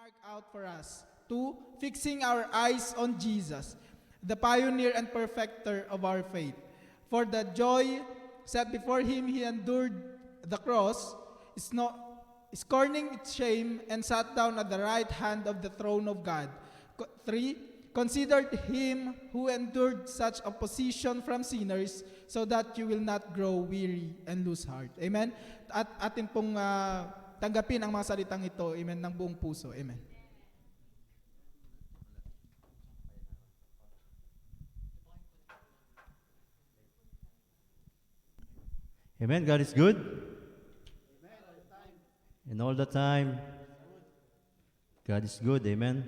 marked out for us. 2, fixing our eyes on Jesus, the pioneer and perfecter of our faith. For the joy set before him, he endured the cross, scorning its shame, and sat down at the right hand of the throne of God. 3, considered him who endured such opposition from sinners, so that you will not grow weary and lose heart. Amen? At atin pong tanggapin ang mga salitang ito, amen, ng buong puso. Amen. Amen. God is good. And all the time, God is good. Amen.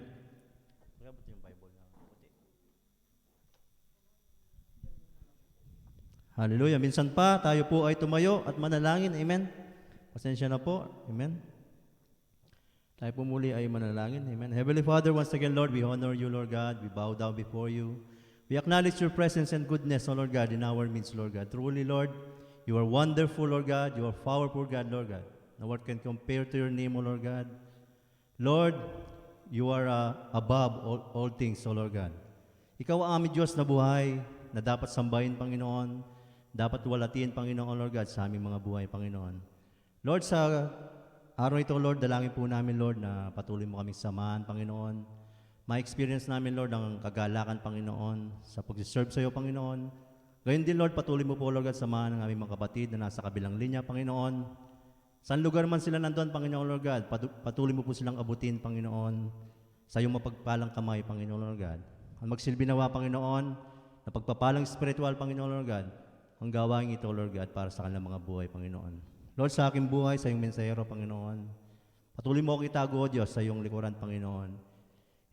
Hallelujah. Minsan pa, tayo po ay tumayo at manalangin. Amen. Pasensya na po. Amen. Tayo po muli ay manalangin. Amen. Heavenly Father, once again, Lord, we honor you, Lord God. We bow down before you. We acknowledge your presence and goodness, O Lord God, in our midst, Lord God. Truly, Lord, you are wonderful, Lord God. You are powerful, God, Lord God. No one can compare to your name, O Lord God. Lord, you are above all things, O Lord God. Ikaw ang aming Diyos na buhay, na dapat sambahin, Panginoon. Dapat walatiin, Panginoon, Lord God, sa aming mga buhay, Panginoon. Lord, sa araw ito, Lord, dalangin po namin, Lord, na patuloy mo kaming samahan, Panginoon. Ma-experience namin, Lord, ang kagalakan, Panginoon, sa pag-serve sa iyo, Panginoon. Gayon din, Lord, patuloy mo po, Lord God, samahan ng aming mga kapatid na nasa kabilang linya, Panginoon. Saan lugar man sila nandun, Panginoon, Lord God, patuloy mo po silang abutin, Panginoon, sa iyong mapagpalang kamay, Panginoon, Lord God. Ang magsilbi nawa, Panginoon, na pagpapalang spiritual, Panginoon, Lord God, ang gawain ito, Lord God, para sa kanilang mga buhay, Panginoon. Lord, sa aking buhay, sa iyong mensahero, Panginoon, patuloy mo ako itago, O Diyos, sa iyong likuran, Panginoon.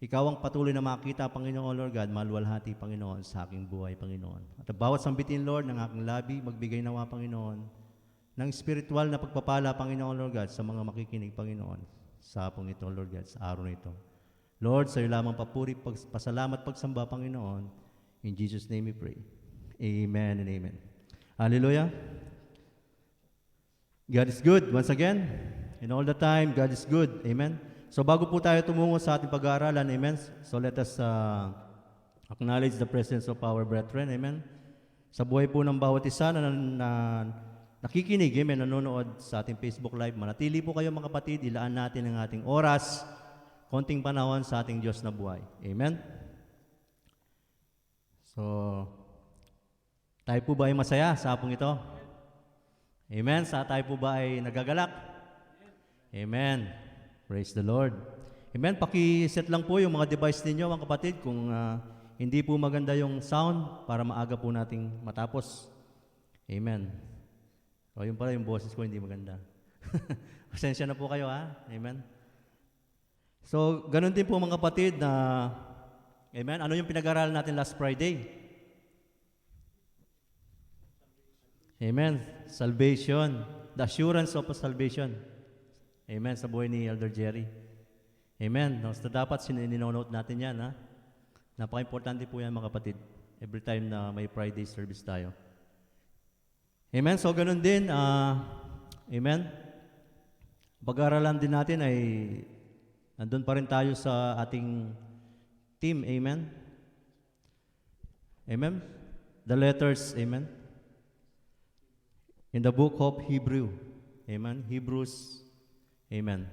Ikaw ang patuloy na makita, Panginoon, Lord God, maluwalhati, Panginoon, sa aking buhay, Panginoon. At bawat sambitin, Lord, ng aking labi, magbigay nawa, Panginoon, ng spiritual na pagpapala, Panginoon, Lord God, sa mga makikinig, Panginoon, sa hapong ito, Lord God, sa araw na ito. Lord, sa iyo lamang papuri, pasalamat, pagsamba, Panginoon. In Jesus' name we pray. Amen and amen. Hallelujah. God is good. Once again, and all the time, God is good. Amen. So bago po tayo tumungo sa ating pag-aaralan, amen, so let us acknowledge the presence of our brethren, amen. Sa buhay po ng bawat isa na nakikinig, amen, nanonood sa ating Facebook Live, manatili po kayo mga kapatid, ilaan natin ang ating oras, konting panahon sa ating Diyos na buhay. Amen. So, tayo po ba ay masaya sa hapong ito? Amen. Tayo po ba ay nagagalak? Amen. Praise the Lord. Amen. Paki-set lang po yung mga device ninyo, mga kapatid, kung hindi po maganda yung sound para maaga po nating matapos. Amen. O yun pala, yung boses ko hindi maganda. Pasensya na po kayo, ha? Amen. So, ganun din po mga kapatid na, amen, ano yung pinag-aralan natin last Friday? Amen. Salvation. The assurance of salvation. Amen. Sa buhay ni Elder Jerry. Amen. So, dapat sininonote natin yan, ha? Napaka-importante po yan, mga kapatid. Every time na may Friday service tayo. Amen. So, ganun din. Amen. Pag-aaralan din natin ay nandun pa rin tayo sa ating team. Amen. Amen. The letters. Amen. In the book of Hebrew. Amen. Hebrews. Amen.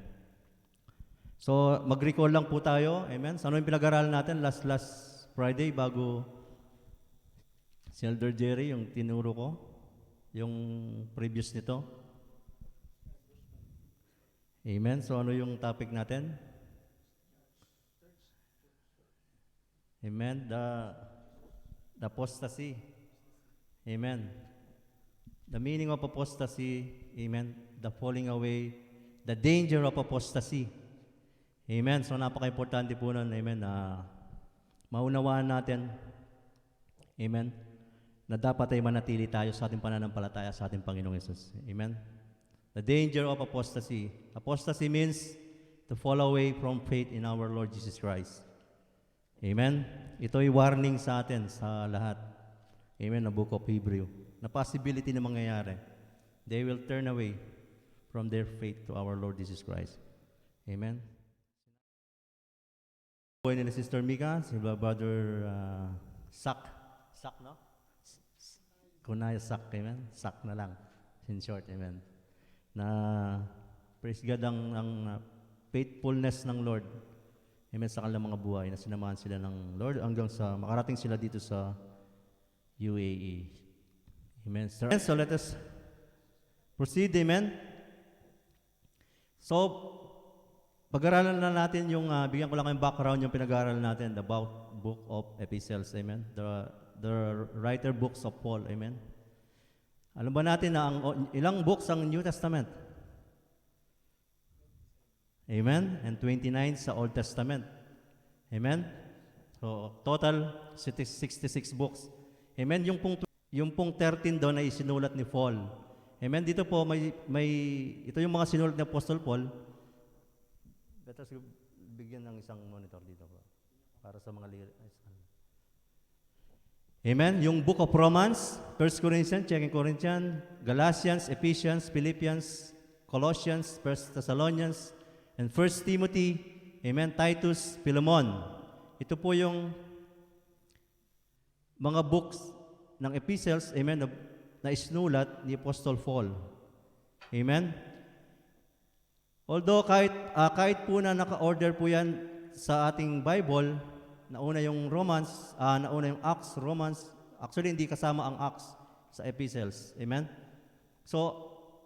So, mag-recall lang po tayo. Amen. So, ano yung pinag-aralan natin last Friday bago si Elder Jerry, yung tinuro ko, yung previous nito. Amen. So, ano yung topic natin? Amen. The apostasy. Amen. The meaning of apostasy, amen, the falling away, the danger of apostasy. Amen. So napaka-importante po nun, amen, na maunawaan natin, amen, na dapat ay manatili tayo sa ating pananampalataya sa ating Panginoong Yesus. Amen. The danger of apostasy. Apostasy means to fall away from faith in our Lord Jesus Christ. Amen. Ito ay warning sa atin, sa lahat. Amen, na book of Hebrew. Na possibility na mangyayari. They will turn away from their faith to our Lord Jesus Christ. Amen. Boy nila Sister Mika, si Brother Sak. Sak, no? Kunay Sak, amen? Sak na lang, in short, amen. Na praise God ang faithfulness ng Lord, amen, sa kanilang mga buhay, na sinamahan sila ng Lord hanggang sa makarating sila dito sa UAE. Amen. So let us proceed, amen. So, pag-aralan na natin yung, bigyan ko lang kayong background yung pinag-aaralan natin about book of Epistles, amen. The writer books of Paul, amen. Alam ba natin na ilang books ang New Testament? Amen. And 29 sa Old Testament. Amen. So, total 66 books. Amen. Yung pong 13 doon ay sinulat ni Paul. Amen. Dito po ito yung mga sinulat ni Apostle Paul. Better bigyan ng isang monitor dito po para sa mga Amen. Yung Book of Romans, 1 Corinthians, 2 Corinthians, Galatians, Ephesians, Philippians, Colossians, 1 Thessalonians, and 1 Timothy, amen, Titus, Philemon. Ito po yung mga books ng epistles, amen, na isinulat ni Apostle Paul. Amen. Although kahit po na naka-order po yan sa ating Bible, nauna yung Romans, nauna yung Acts, Romans, actually hindi kasama ang Acts sa epistles. Amen. So,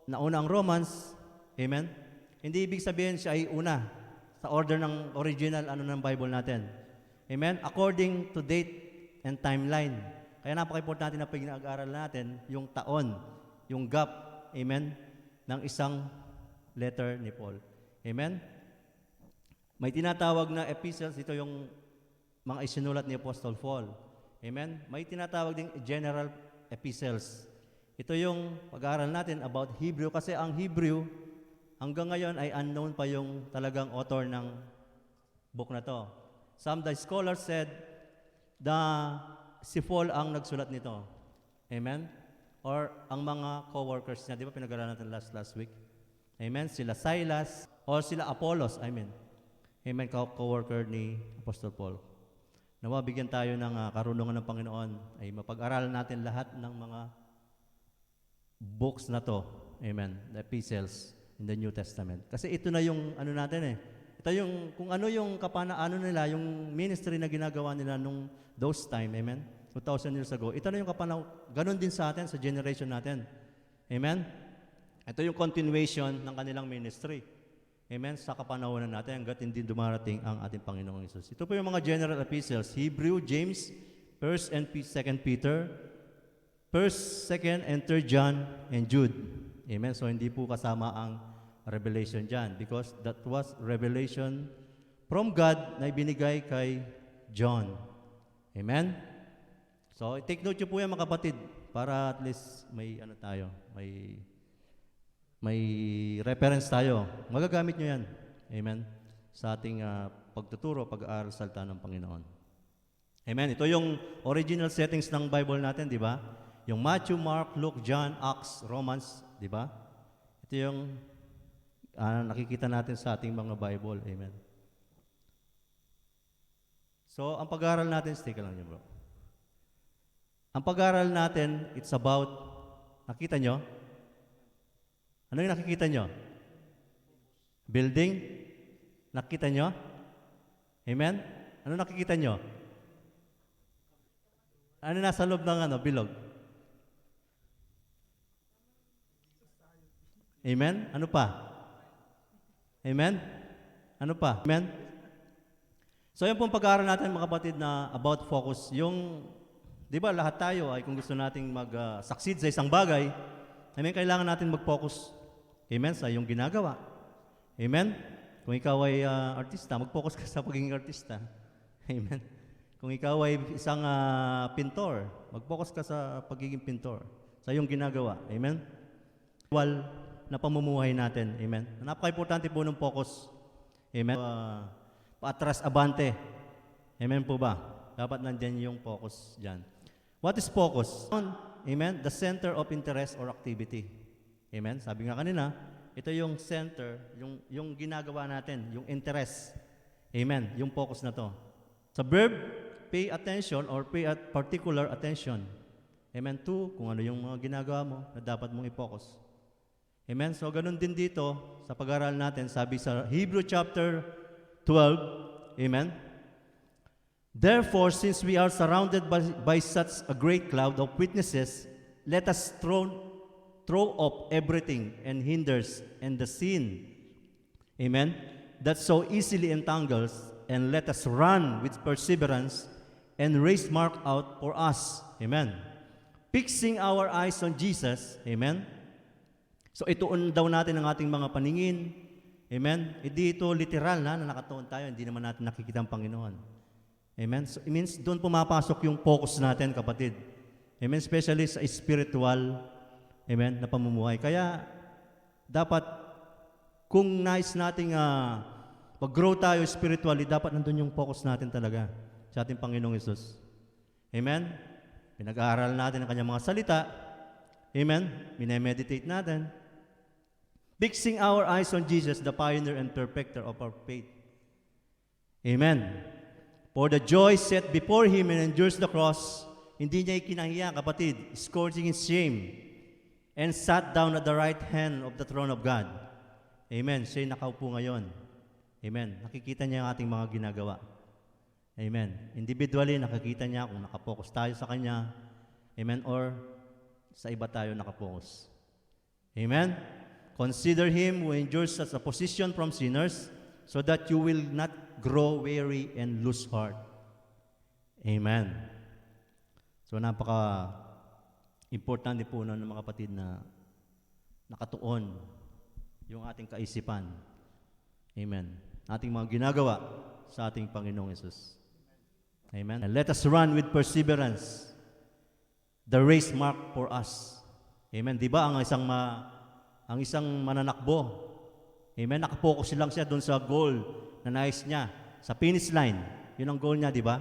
nauna ang Romans, amen. Hindi ibig sabihin siya ay una sa order ng original ng Bible natin. Amen. According to date and timeline. Kaya napaka-importante na pinag-aaral natin yung taon, yung gap, amen, ng isang letter ni Paul. Amen? May tinatawag na epistles, ito yung mga isinulat ni Apostle Paul. Amen? May tinatawag ding general epistles. Ito yung pag-aaral natin about Hebrew, kasi ang Hebrew, hanggang ngayon ay unknown pa yung talagang author ng book na to. Some the scholars said si Paul ang nagsulat nito. Amen? Or ang mga co-workers niya, di ba pinag-aralan natin last week? Amen? Sila Silas, or sila Apollos, amen. Amen, co-worker ni Apostle Paul. Nawa, bigyan tayo ng karunungan ng Panginoon, ay mapag-aralan natin lahat ng mga books na to. Amen? The epistles in the New Testament. Kasi ito na yung natin eh. Ito yung, kung ano yung nila, yung ministry na ginagawa nila nung those time, amen? 2,000 years ago. Ito na yung ganun din sa atin, sa generation natin. Amen? Ito yung continuation ng kanilang ministry. Amen? Sa kapanahonan natin, hanggat hindi dumarating ang ating Panginoong Hesus. Ito po yung mga general epistles. Hebrew, James, 1 and 2 Peter, 1, 2 and 3 John, and Jude. Amen? So, hindi po kasama ang Revelation dyan, because that was revelation from God na ibinigay kay John. Amen? So, take note nyo po yan mga kapatid, para at least may tayo, may reference tayo. Magagamit nyo yan. Amen? Sa ating pagtuturo, pag-aaral salita ng Panginoon. Amen? Ito yung original settings ng Bible natin, di ba? Yung Matthew, Mark, Luke, John, Acts, Romans, di ba? Ito yung nakikita natin sa ating mga Bible. Amen? So, ang pag-aaral natin, stick lang nyo bro. Ang pag-aaral natin, it's about, nakita nyo? Ano yung nakikita nyo? Building? Nakita nyo? Amen? Ano nakikita nyo? Ano nasa loob ng bilog? Amen? Ano pa? Amen? Ano pa? Amen? So, yung pong pag-aaral natin mga kapatid na about focus, yung, di ba lahat tayo ay kung gusto nating mag-succeed sa isang bagay, amen, kailangan natin mag-focus, amen, sa iyong ginagawa. Amen? Kung ikaw ay artista, mag-focus ka sa pagiging artista. Amen? Kung ikaw ay isang pintor, mag-focus ka sa pagiging pintor, sa iyong ginagawa. Amen? Wal na pamumuhay natin. Amen? Napaka-importante po ng focus. Amen? Paatras abante. Amen po ba? Dapat nandyan yung focus dyan. What is focus? Amen? The center of interest or activity. Amen? Sabi nga kanina, ito yung center, yung ginagawa natin, yung interest. Amen? Yung focus na to. Sa verb, pay attention or pay at particular attention. Amen. To, kung ano yung mga ginagawa mo na dapat mong i-focus. Amen. So, ganun din dito sa pag-aaral natin, sabi sa Hebrew chapter 12, amen. Therefore, since we are surrounded by such a great cloud of witnesses, let us throw off everything and hinders and the sin, amen, that so easily entangles, and let us run with perseverance and race marked out for us, amen. Fixing our eyes on Jesus, amen. So ituon daw natin ang ating mga paningin, amen. Hindi ito literal na nakatuon tayo, hindi naman natin nakikita ang Panginoon. Amen. So it means doon pumapasok yung focus natin, kapatid. Amen. Especially sa spiritual, amen, na pamumuhay. Kaya dapat kung nais nating mag-grow tayo spiritually, dapat nandun yung focus natin talaga sa ating Panginoong Hesus. Amen. Pinag-aaral natin ang kanyang mga salita. Amen. Minemeditate natin. Fixing our eyes on Jesus, the pioneer and perfecter of our faith. Amen. For the joy set before Him and endures the cross, hindi niya ikinahiya, kapatid, scourging His shame, and sat down at the right hand of the throne of God. Amen. Siya'y nakaupo ngayon. Amen. Nakikita niya ang ating mga ginagawa. Amen. Individually, nakikita niya kung nakapokus tayo sa Kanya. Amen. Or sa iba tayo nakapokus. Amen. Consider Him who endures such a position from sinners, so that you will not grow weary and lose heart. Amen. So napaka-importante po ng mga kapatid na nakatuon yung ating kaisipan. Amen. Ating mga ginagawa sa ating Panginoong Hesus. Amen. And let us run with perseverance the race marked for us. Amen. Di ba ang isang mananakbo, amen, nakapokus lang siya doon sa goal na nais niya, sa finish line. Yun ang goal niya, di ba?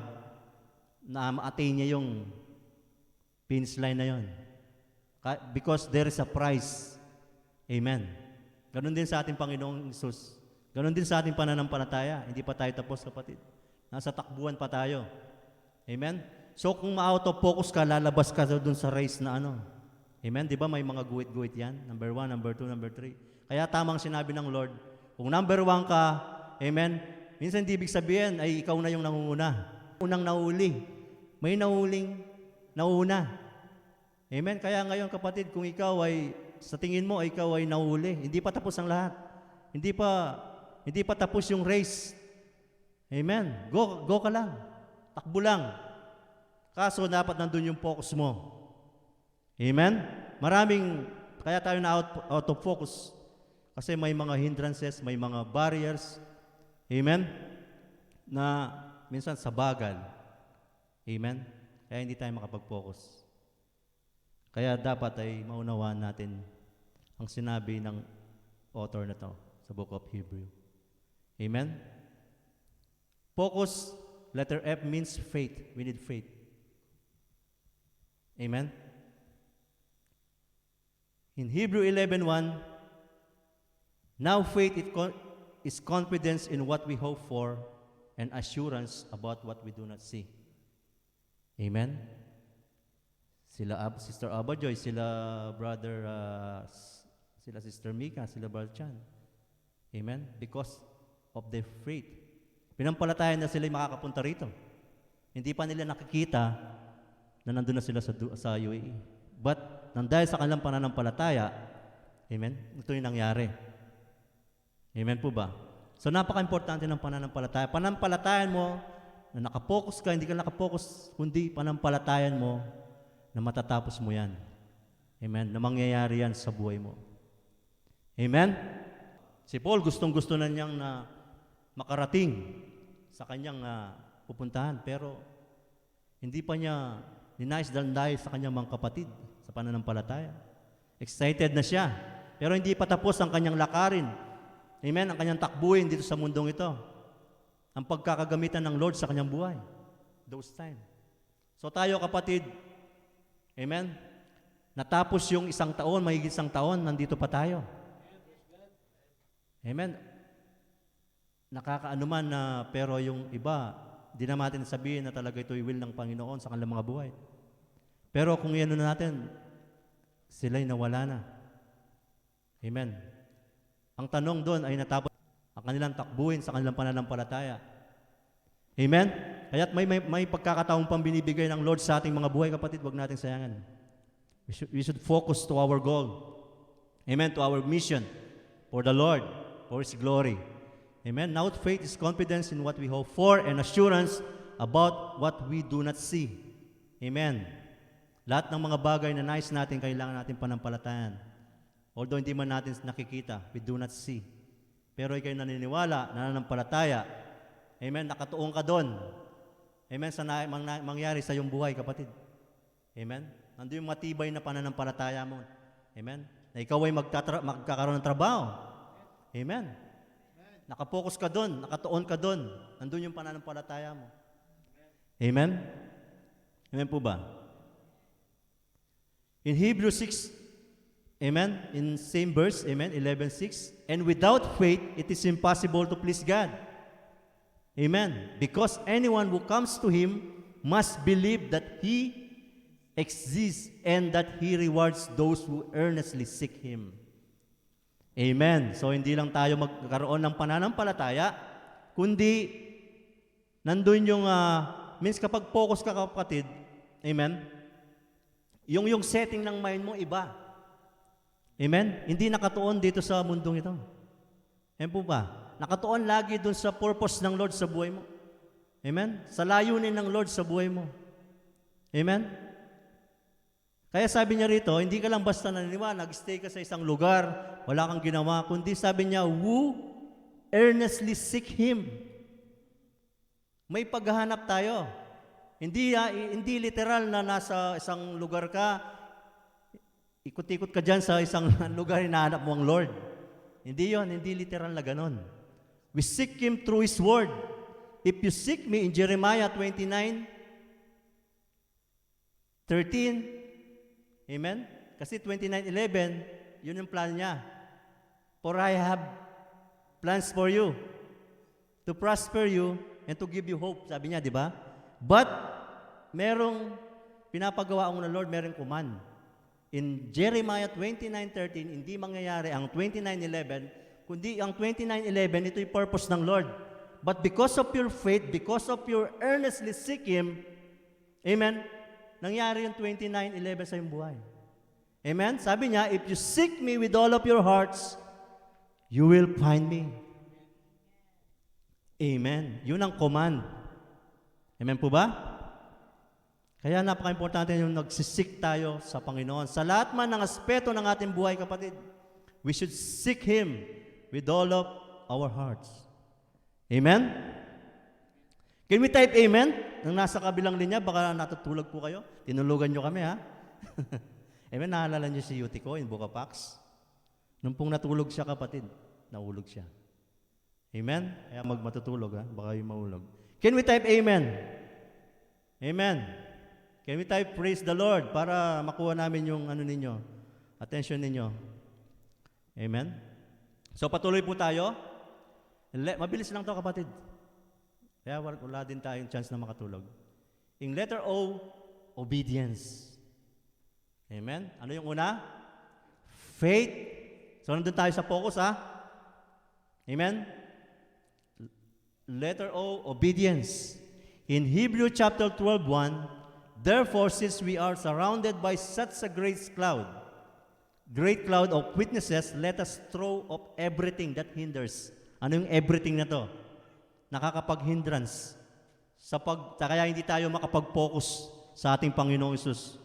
Na ma-attain niya yung finish line na yun. Because there is a prize. Amen. Ganon din sa ating Panginoong Hesus. Ganon din sa ating pananampalataya. Hindi pa tayo tapos, kapatid. Nasa takbuhan pa tayo. Amen? So kung ma-out of focus ka, lalabas ka doon sa race na ano. Amen? Di ba may mga guhit-guhit yan? Number 1, number 2, number 3. Kaya tamang sinabi ng Lord, kung number 1 ka, amen, minsan hindi ibig sabihin ay ikaw na yung nangunguna. Unang nahuli. May nahuling nauna. Amen? Kaya ngayon, kapatid, kung ikaw ay, sa tingin mo, ikaw ay nahuli, hindi pa tapos ang lahat. Hindi pa tapos yung race. Amen? Go ka lang. Takbo lang. Kaso dapat nandun yung focus mo. Amen? Kaya tayo na out of focus. Kasi may mga hindrances, may mga barriers. Amen? Na minsan sabagal. Amen? Kaya hindi tayo makapag-focus. Kaya dapat ay maunawaan natin ang sinabi ng author na to sa Book of Hebrew. Amen? Focus, letter F means faith. We need faith. Amen? In Hebrew 11:1, now faith is confidence in what we hope for and assurance about what we do not see. Amen? Sister Abba Joy, sila Sister Mika, sila Brother Chan. Amen? Because of their faith. Pinampalatayan na sila makakapunta rito. Hindi pa nila nakikita na nandun na sila sa UAE. But dahil sa kanilang pananampalataya, amen, ito yung nangyari. Amen po ba? So napaka-importante ng pananampalataya. Panampalatayan mo na nakapokus ka, hindi ka nakapokus, kundi panampalatayan mo na matatapos mo yan. Amen? Na mangyayari yan sa buhay mo. Amen? Si Paul gustong-gusto na niyang na makarating sa kanyang pupuntahan, pero hindi pa niya ninais dahil sa kanyang mga kapatid sa pananampalataya. Excited na siya, pero hindi pa tapos ang kanyang lakarin. Amen? Ang kanyang takbuhin dito sa mundong ito. Ang pagkakagamitan ng Lord sa kanyang buhay. Those time. So tayo, kapatid, amen? Natapos yung mahigit isang taon, nandito pa tayo. Amen? Nakakaano man na, pero yung iba, Hindi na natin sabihin na talaga ito'y will ng Panginoon sa kanilang mga buhay. Pero kung yan na natin, sila'y nawala na. Amen. Ang tanong doon ay natapos ang kanilang takbuhin sa kanilang pananampalataya. Amen? Kaya't may pagkakataong pang binibigay ng Lord sa ating mga buhay, kapatid, wag nating sayangan. We should focus to our goal. Amen? To our mission for the Lord, for His glory. Amen? Now faith is confidence in what we hope for and assurance about what we do not see. Amen? Lahat ng mga bagay na nais natin, kailangan natin panampalatayan. Although hindi man natin nakikita, we do not see. Pero ikay naniniwala, nananampalataya. Amen? Nakatuon ka doon. Amen? Sa mangyari sa iyong buhay, kapatid. Amen? Nandun yung matibay na pananampalataya mo. Amen? Na ikaw ay magkakaroon ng trabaho. Amen? Nakapokus ka doon, nakatuon ka doon. Nandun yung pananampalataya mo. Amen? Amen po ba? In Hebrews 6, amen, in same verse, amen, 11:6, and without faith, it is impossible to please God. Amen. Because anyone who comes to Him must believe that He exists and that He rewards those who earnestly seek Him. Amen. So hindi lang tayo magkaroon ng pananampalataya, kundi nandun yung, means kapag focus ka, kapatid, amen, yung setting ng mind mo iba. Amen? Hindi nakatuon dito sa mundong ito. Amen po ba? Nakatuon lagi dun sa purpose ng Lord sa buhay mo. Amen? Sa layunin ng Lord sa buhay mo. Amen? Kaya sabi niya rito, hindi ka lang basta naniniwala, nag-stay ka sa isang lugar, wala kang ginawa, kundi sabi niya, who earnestly seek Him. May paghahanap tayo. Hindi literal na nasa isang lugar ka, ikot-ikot ka dyan sa isang lugar, hinahanap mo ang Lord. Hindi yon, hindi literal na ganon. We seek Him through His Word. If you seek me, in Jeremiah 29:13, amen? Kasi 29:11, yun yung plan niya. For I have plans for you, to prosper you, and to give you hope. Sabi niya, di ba? But, merong pinapagawa ang Lord, merong command. In Jeremiah 29:13, hindi mangyayari ang 29:11, kundi ang 29:11, ito yung purpose ng Lord. But because of your faith, because of your earnestly seek Him, amen, nangyari yung 29:11 sa iyong buhay. Amen? Sabi niya, if you seek me with all of your hearts, you will find me. Amen. Yun ang command. Amen po ba? Kaya napaka-importante yung nagsisik tayo sa Panginoon. Sa lahat man ng aspeto ng ating buhay, kapatid, we should seek Him with all of our hearts. Amen? Can we type amen? Nang nasa kabilang linya, baka natutulog po kayo. Tinulugan nyo kami, ha? Amen? Naalala nyo si Yutiko in Bukapax? Nung pong natulog siya, kapatid, naulog siya. Amen? Kaya matutulog, ha? Baka yung maulog. Can we type amen? Amen. Can we type praise the Lord para makuha namin yung ninyo, attention ninyo. Amen. So patuloy po tayo. Mabilis lang to, kapatid. Kaya wala din tayong chance na makatulog. In letter O, obedience. Amen. Ano yung una? Faith. So nandun tayo sa focus, ha? Amen. Letter O, obedience. In Hebrew chapter 12:1, therefore, since we are surrounded by such a great cloud of witnesses, let us throw off everything that hinders. Ano yung everything na to? Nakakapag-hindrance. Kaya hindi tayo makapag-focus sa ating Panginoong Hesus,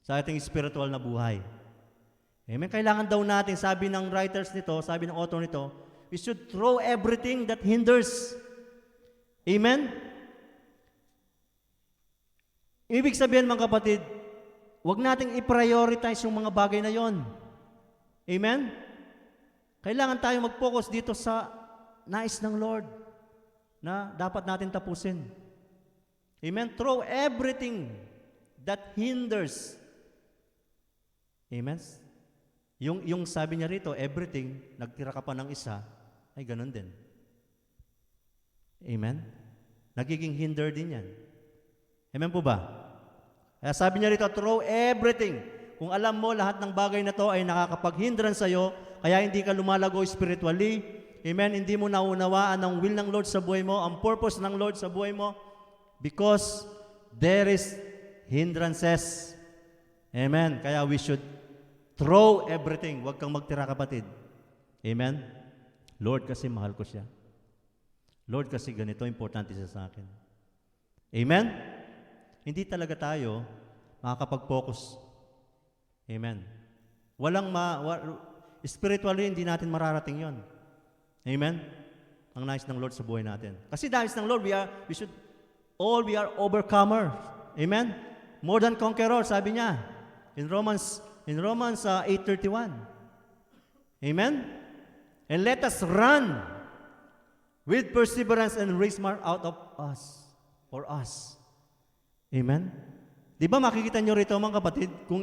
sa ating spiritual na buhay. Amen? Kailangan daw natin, sabi ng writers nito, sabi ng author nito, we should throw everything that hinders. Amen? Ibig sabihin, mga kapatid, huwag nating i-prioritize yung mga bagay na yon. Amen? Kailangan tayo mag-focus dito sa nais ng Lord na dapat natin tapusin. Amen? Throw everything that hinders. Amen? Yung sabi niya rito, everything, nagtira ka pa ng isa, ay ganun din. Amen? nagiging hinder din yan. Amen po ba? Kaya sabi niya rito, throw everything. Kung alam mo, lahat ng bagay na to ay nakakapag-hindrance sa'yo, kaya hindi ka lumalago spiritually. Amen? Hindi mo naunawaan ang will ng Lord sa buhay mo, ang purpose ng Lord sa buhay mo, because there is hindrances. Amen? Kaya we should throw everything. Huwag kang magtira, kapatid. Amen? Lord, kasi mahal ko siya. Lord, kasi ganito, importante siya sa akin. Amen? Hindi talaga tayo makakapag-focus. Amen? Spiritually, hindi natin mararating yon. Amen? Ang nais ng Lord sa buhay natin. Kasi dahil ng Lord, we are overcomers. Amen? More than conquerors, sabi niya. In Romans 8:31. Amen? And let us run with perseverance and race mark out of us, for us. Amen? Di ba makikita nyo rito mga kapatid, kung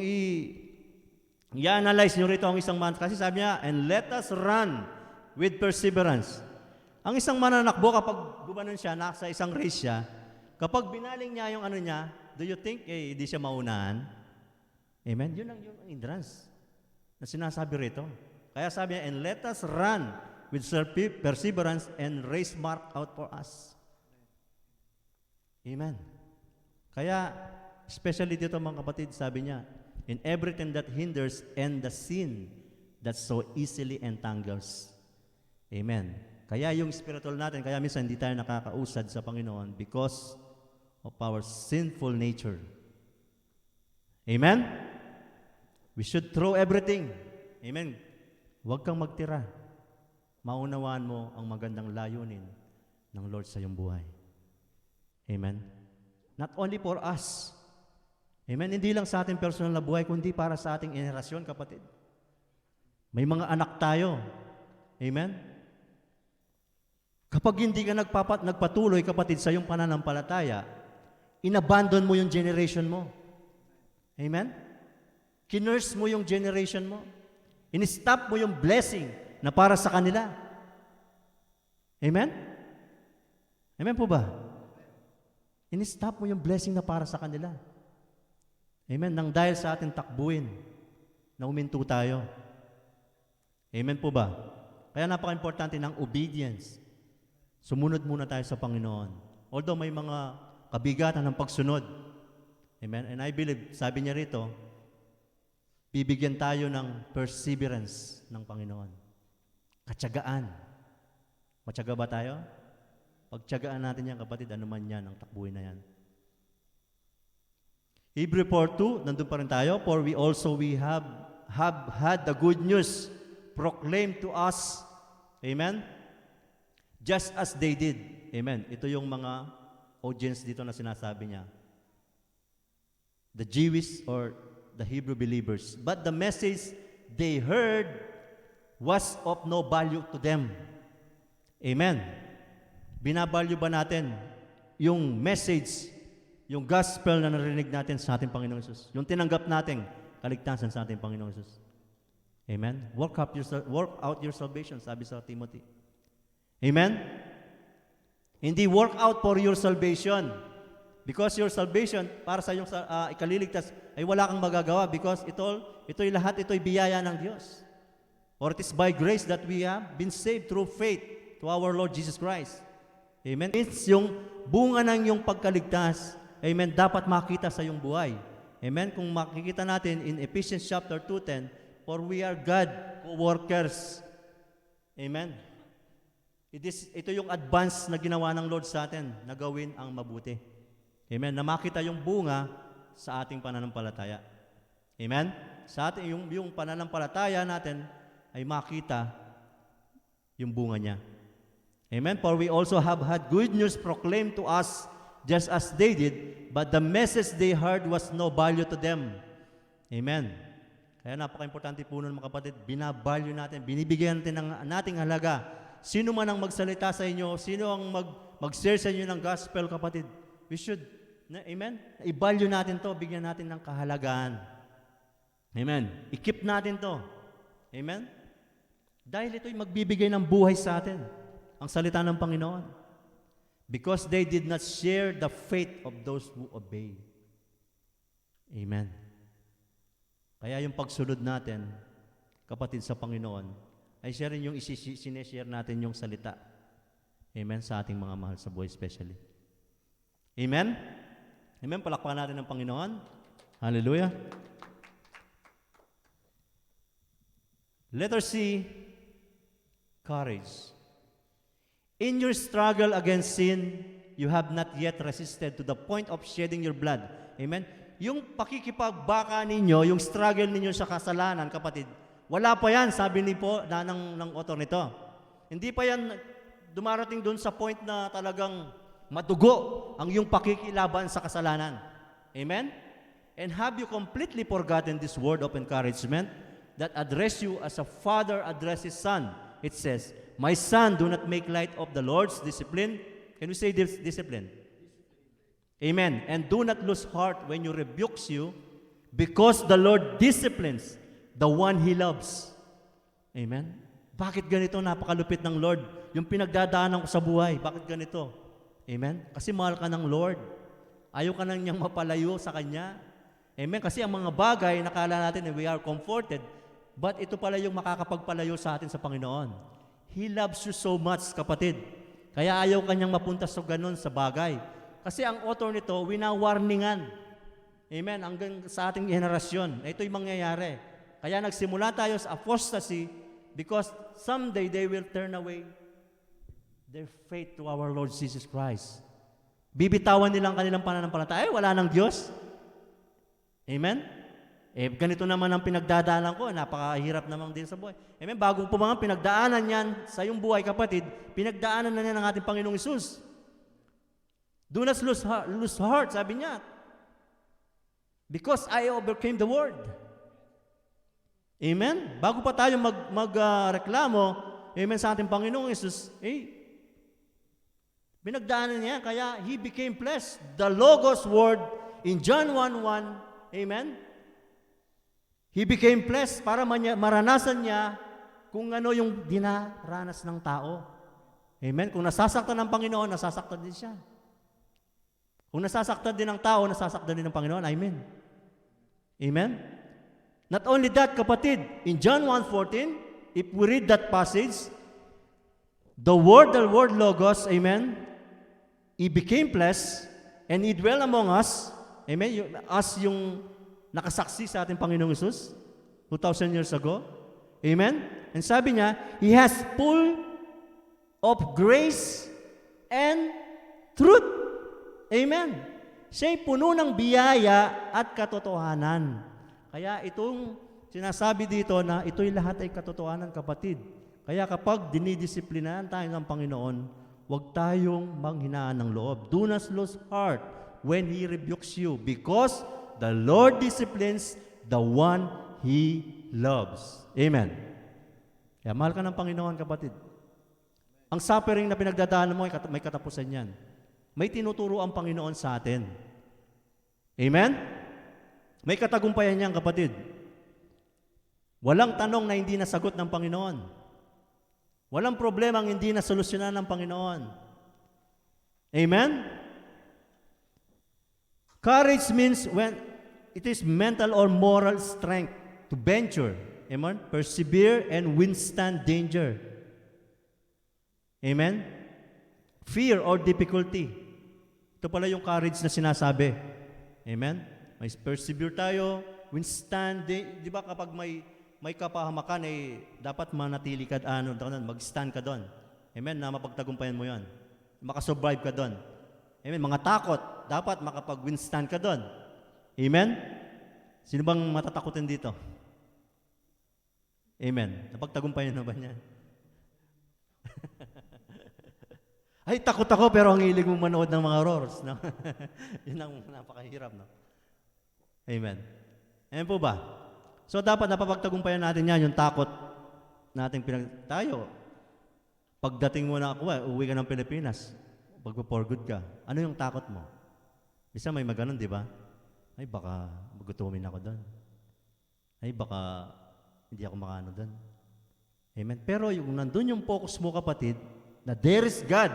i-analyze nyo rito ang isang man, kasi sabi niya, and let us run with perseverance. Ang isang mananakbo, kapag gumanon siya, nasa isang race siya, kapag binaling niya yung ano niya, do you think, hindi siya maunahan? Amen? Yun ang hindrance na sinasabi rito. Kaya sabi niya, and let us run with perseverance and race mark out for us. Amen. Kaya, especially dito mga kapatid, sabi niya, in everything that hinders and the sin that so easily entangles. Amen. Kaya yung spiritual natin, kaya minsan hindi tayo nakakausad sa Panginoon because of our sinful nature. Amen? We should throw everything. Amen. Huwag kang magtira. Maunawaan mo ang magandang layunin ng Lord sa iyong buhay. Amen? Not only for us. Amen? Hindi lang sa ating personal na buhay, kundi para sa ating henerasyon, kapatid. May mga anak tayo. Amen? Kapag hindi ka nagpatuloy, kapatid, sa iyong pananampalataya, inabandon mo yung generation mo. Amen? Kinurse mo yung generation mo. In-stop mo yung blessing na para sa kanila. Amen? Amen po ba? In-stop mo yung blessing na para sa kanila. Amen? Nang dahil sa ating takbuin, na uminto tayo. Amen po ba? Kaya napaka-importante ng obedience. Sumunod muna tayo sa Panginoon. Although may mga kabigatan ng pagsunod. Amen? And I believe, sabi niya rito, bibigyan tayo ng perseverance ng Panginoon. Katyagaan. Matyaga ba tayo? Pagtyagaan natin yan, kapatid, ano man yan, ang takbuhin na yan. Hebrew 4:2, nandun pa rin tayo, for we have had the good news proclaimed to us. Amen? Just as they did. Amen. Ito yung mga audience dito na sinasabi niya. The Jewish or the Hebrew believers. But the message they heard was of no value to them. Amen. Binabalyo ba natin yung message, yung gospel na narinig natin sa ating Panginoong Hesus? Yung tinanggap natin, kaligtasan sa ating Panginoong Hesus. Amen. Work out your salvation, sabi sa Timothy. Amen? Hindi work out for your salvation. Because your salvation, para sa iyong ikaliligtas, ay wala kang magagawa because ito'y lahat, ito'y biyaya ng Diyos. For it is by grace that we have been saved through faith to our Lord Jesus Christ. Amen? It's yung bunga ng iyong pagkaligtas, amen, dapat makita sa iyong buhay. Amen? Kung makikita natin in Ephesians chapter 2:10, for we are God co-workers. Amen? Ito yung advance na ginawa ng Lord sa atin na gawin ang mabuti. Amen? Na makita yung bunga sa ating pananampalataya. Amen? Sa ating yung pananampalataya natin ay makita yung bunga niya. Amen? For we also have had good news proclaimed to us just as they did, but the message they heard was no value to them. Amen? Kaya napaka-importante po nun mga kapatid, binavalue natin, binibigyan natin ng nating halaga. Sino man ang magsalita sa inyo, sino ang mag-share sa inyo ng gospel, kapatid, we should, amen? I-value natin to, bigyan natin ng kahalagaan. Amen? I-keep natin to. Amen? Dahil ito'y magbibigay ng buhay sa atin, ang salita ng Panginoon. because they did not share the faith of those who obey. Amen. Kaya yung pagsunod natin, kapatid sa Panginoon, ay siya rin yung sineshare natin yung salita. Amen, sa ating mga mahal sa buhay especially. Amen? Amen, palakpakan natin ng Panginoon. Hallelujah. Letter C, courage. In your struggle against sin, you have not yet resisted to the point of shedding your blood. Amen? Yung pakikipagbaka ninyo, yung struggle ninyo sa kasalanan, kapatid, wala pa yan, sabi ni po ng author nito. Hindi pa yan dumarating doon sa point na talagang madugo ang yung pakikilaban sa kasalanan. Amen? And have you completely forgotten this word of encouragement that address you as a father addresses his son? It says, "My son, do not make light of the Lord's discipline." Can we say this discipline? Amen. "And do not lose heart when he rebukes you, because the Lord disciplines the one He loves." Amen. Bakit ganito? Napakalupit ng Lord. Yung pinagdadaanan ko sa buhay, bakit ganito? Amen. Kasi mahal ka ng Lord. Ayaw ka nang niyang mapalayo sa Kanya. Amen. Kasi ang mga bagay, nakala natin, we are comforted, but ito pala yung makakapagpalayo sa atin sa Panginoon. He loves you so much, kapatid. Kaya ayaw kanyang mapunta sa ganun sa bagay. Kasi ang author nito, winawarningan. Amen. Hanggang sa ating henerasyon, ito'y mangyayari. Kaya nagsimula tayo sa apostasy because someday they will turn away their faith to our Lord Jesus Christ. Bibitawan nilang kanilang pananampalataya. Ay, wala nang Diyos. Amen? Ganito naman ang pinagdadaanan ko. Napakahirap naman din sa buhay. Amen? Bago po mga pinagdaanan yan sa iyong buhay, kapatid, pinagdaanan na niya ng ating Panginoong Isus. Do not lose heart, sabi niya. Because I overcame the world. Amen? Bago pa tayo magreklamo, amen, sa ating Panginoong Isus, pinagdaanan niya, kaya He became flesh. The Logos Word in John 1:1, amen? He became flesh para maranasan niya kung ano yung dinaranas ng tao. Amen? Kung nasasaktan ng Panginoon, nasasaktan din siya. Kung nasasaktan din ng tao, nasasaktan din ng Panginoon. Amen? Amen? Not only that, kapatid, in John 1:14, if we read that passage, the word Logos, amen, He became flesh, and He dwelt among us, amen, as yung nakasaksi sa ating Panginoong Isus, 2,000 years ago, amen, and sabi niya, He has full of grace and truth, amen, siya'y puno ng biyaya at katotohanan. Kaya itong sinasabi dito na ito'y lahat ay katotohanan, kapatid. Kaya kapag dinidisiplinahan tayo ng Panginoon, huwag tayong manghinaan ng loob. Do not lose heart when He rebukes you, because the Lord disciplines the one He loves. Amen. Kaya mahal ka ng Panginoon, kapatid. Ang suffering na pinagdadaanan mo, may katapusan yan. May tinuturo ang Panginoon sa atin. Amen? May katagumpayan yan, kapatid. Walang tanong na hindi nasagot ng Panginoon. Walang problema ang hindi nasolusyonan ng Panginoon. Amen? Courage means when it is mental or moral strength to venture, amen, persevere and withstand danger. Amen? Fear or difficulty. Ito pala yung courage na sinasabi. Amen? May persevere tayo, withstand, di ba kapag may kapahamakan, dapat manatili ka, mag-stand ka doon. Amen? Na mapagtagumpayan mo yon. Makasurvive ka doon. Amen? Mga takot, dapat makapag-withstand ka doon. Amen? Sino bang matatakutin dito? Amen? Napagtagumpayan na ba niya? Ay, takot ako, pero ang hilig mong manood ng mga horrors. No? Yun ang napakahirap. No? Amen. Amen po ba? So, dapat napapagtagumpayan natin yan, yung takot nating tayo. Pagdating mo na ako, uwi ka ng Pilipinas, pag-for good ka, ano yung takot mo? Bisa may maganon, di ba? Ay, baka magutumin ako doon. Ay, baka hindi ako makano doon. Amen. Pero yung nandun yung focus mo, kapatid, na there is God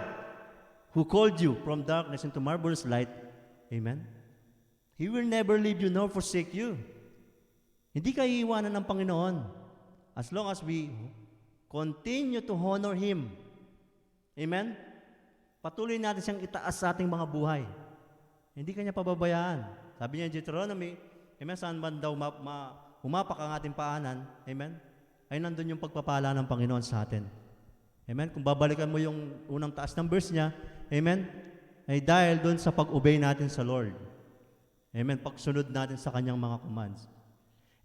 who called you from darkness into marvelous light. Amen? He will never leave you nor forsake you. Hindi ka iiwanan ng Panginoon as long as we continue to honor Him. Amen? Patuloy natin siyang itaas sa ating mga buhay. Hindi kanya pababayaan. Sabi niya in Deuteronomy, amen, saan man daw humapak ang ating paanan, amen, ay nandun yung pagpapala ng Panginoon sa atin. Amen? Kung babalikan mo yung unang taas ng verse niya, amen, ay dahil doon sa pag-obey natin sa Lord. Amen? Pagsunod natin sa kanyang mga commands.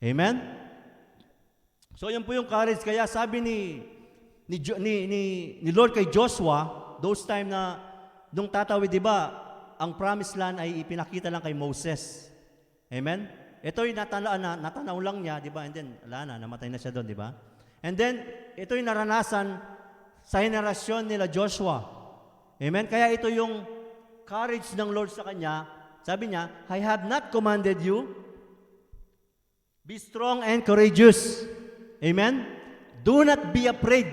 Amen? So yan po yung courage. Kaya sabi ni Lord kay Joshua, those time na nung tatawid, di ba, ang promised land ay ipinakita lang kay Moses. Amen? Ito'y natanaw lang niya, di ba? And then, namatay na siya doon, di ba? And then, ito'y naranasan sa henerasyon nila Joshua. Amen? Kaya ito yung courage ng Lord sa kanya. Sabi niya, I have not commanded you. Be strong and courageous. Amen? Do not be afraid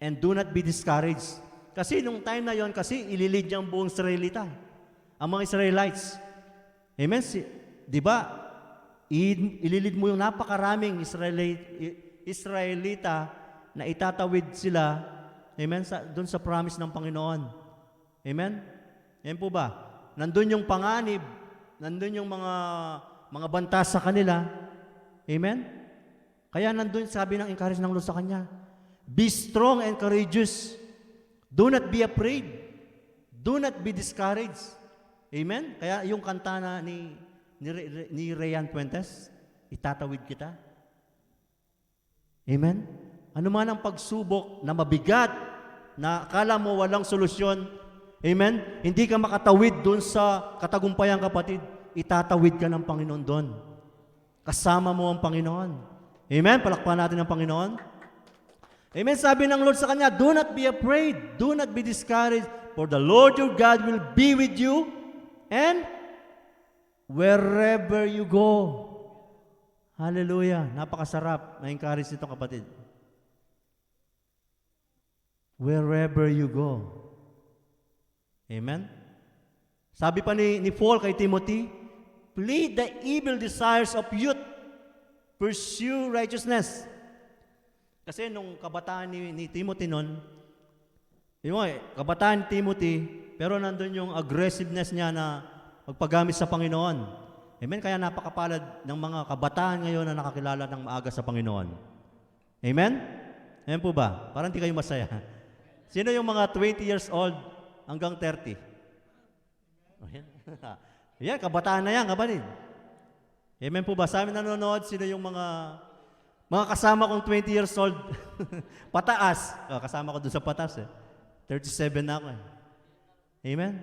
and do not be discouraged. Kasi nung time na yon, kasi ililid niya ang buong Israelita. Ang mga Israelites. Amen? Di ba? Ililid mo yung napakaraming Israelita na itatawid sila, amen, doon sa promise ng Panginoon. Amen? Amen po ba? Nandun yung panganib, nandun yung mga banta sa kanila. Amen? Kaya nandun, sabi ng encourage ng Lord sa kanya, be strong and courageous. Do not be afraid. Do not be discouraged. Amen? Kaya yung kanta na ni Rayan Puentes, itatawid kita. Amen? Ano man ang pagsubok na mabigat, na akala mo walang solusyon, amen? Hindi ka makatawid doon sa katagumpayan, kapatid. Itatawid ka ng Panginoon doon. Kasama mo ang Panginoon. Amen? Palakpakan natin ang Panginoon. Amen? Sabi ng Lord sa kanya, do not be afraid, do not be discouraged, for the Lord your God will be with you, and wherever you go. Hallelujah. Napakasarap na encourage nito, kapatid. Wherever you go. Amen? Sabi pa ni Paul kay Timothy, flee the evil desires of youth, pursue righteousness. Kasi nung kabataan ni Timothy noon, kabataan ni Timothy, pero nandun yung aggressiveness niya na magpagamit sa Panginoon. Amen? Kaya napakapalad ng mga kabataan ngayon na nakakilala ng maaga sa Panginoon. Amen? Amen po ba? Parang hindi kayo masaya. Sino yung mga 20 years old hanggang 30? Yan, kabataan na yan, kapatid. Amen po ba? Sa amin nanonood, sino yung mga kasama kong 20 years old, pataas. Kasama ko doon sa pataas 37 na ako Amen?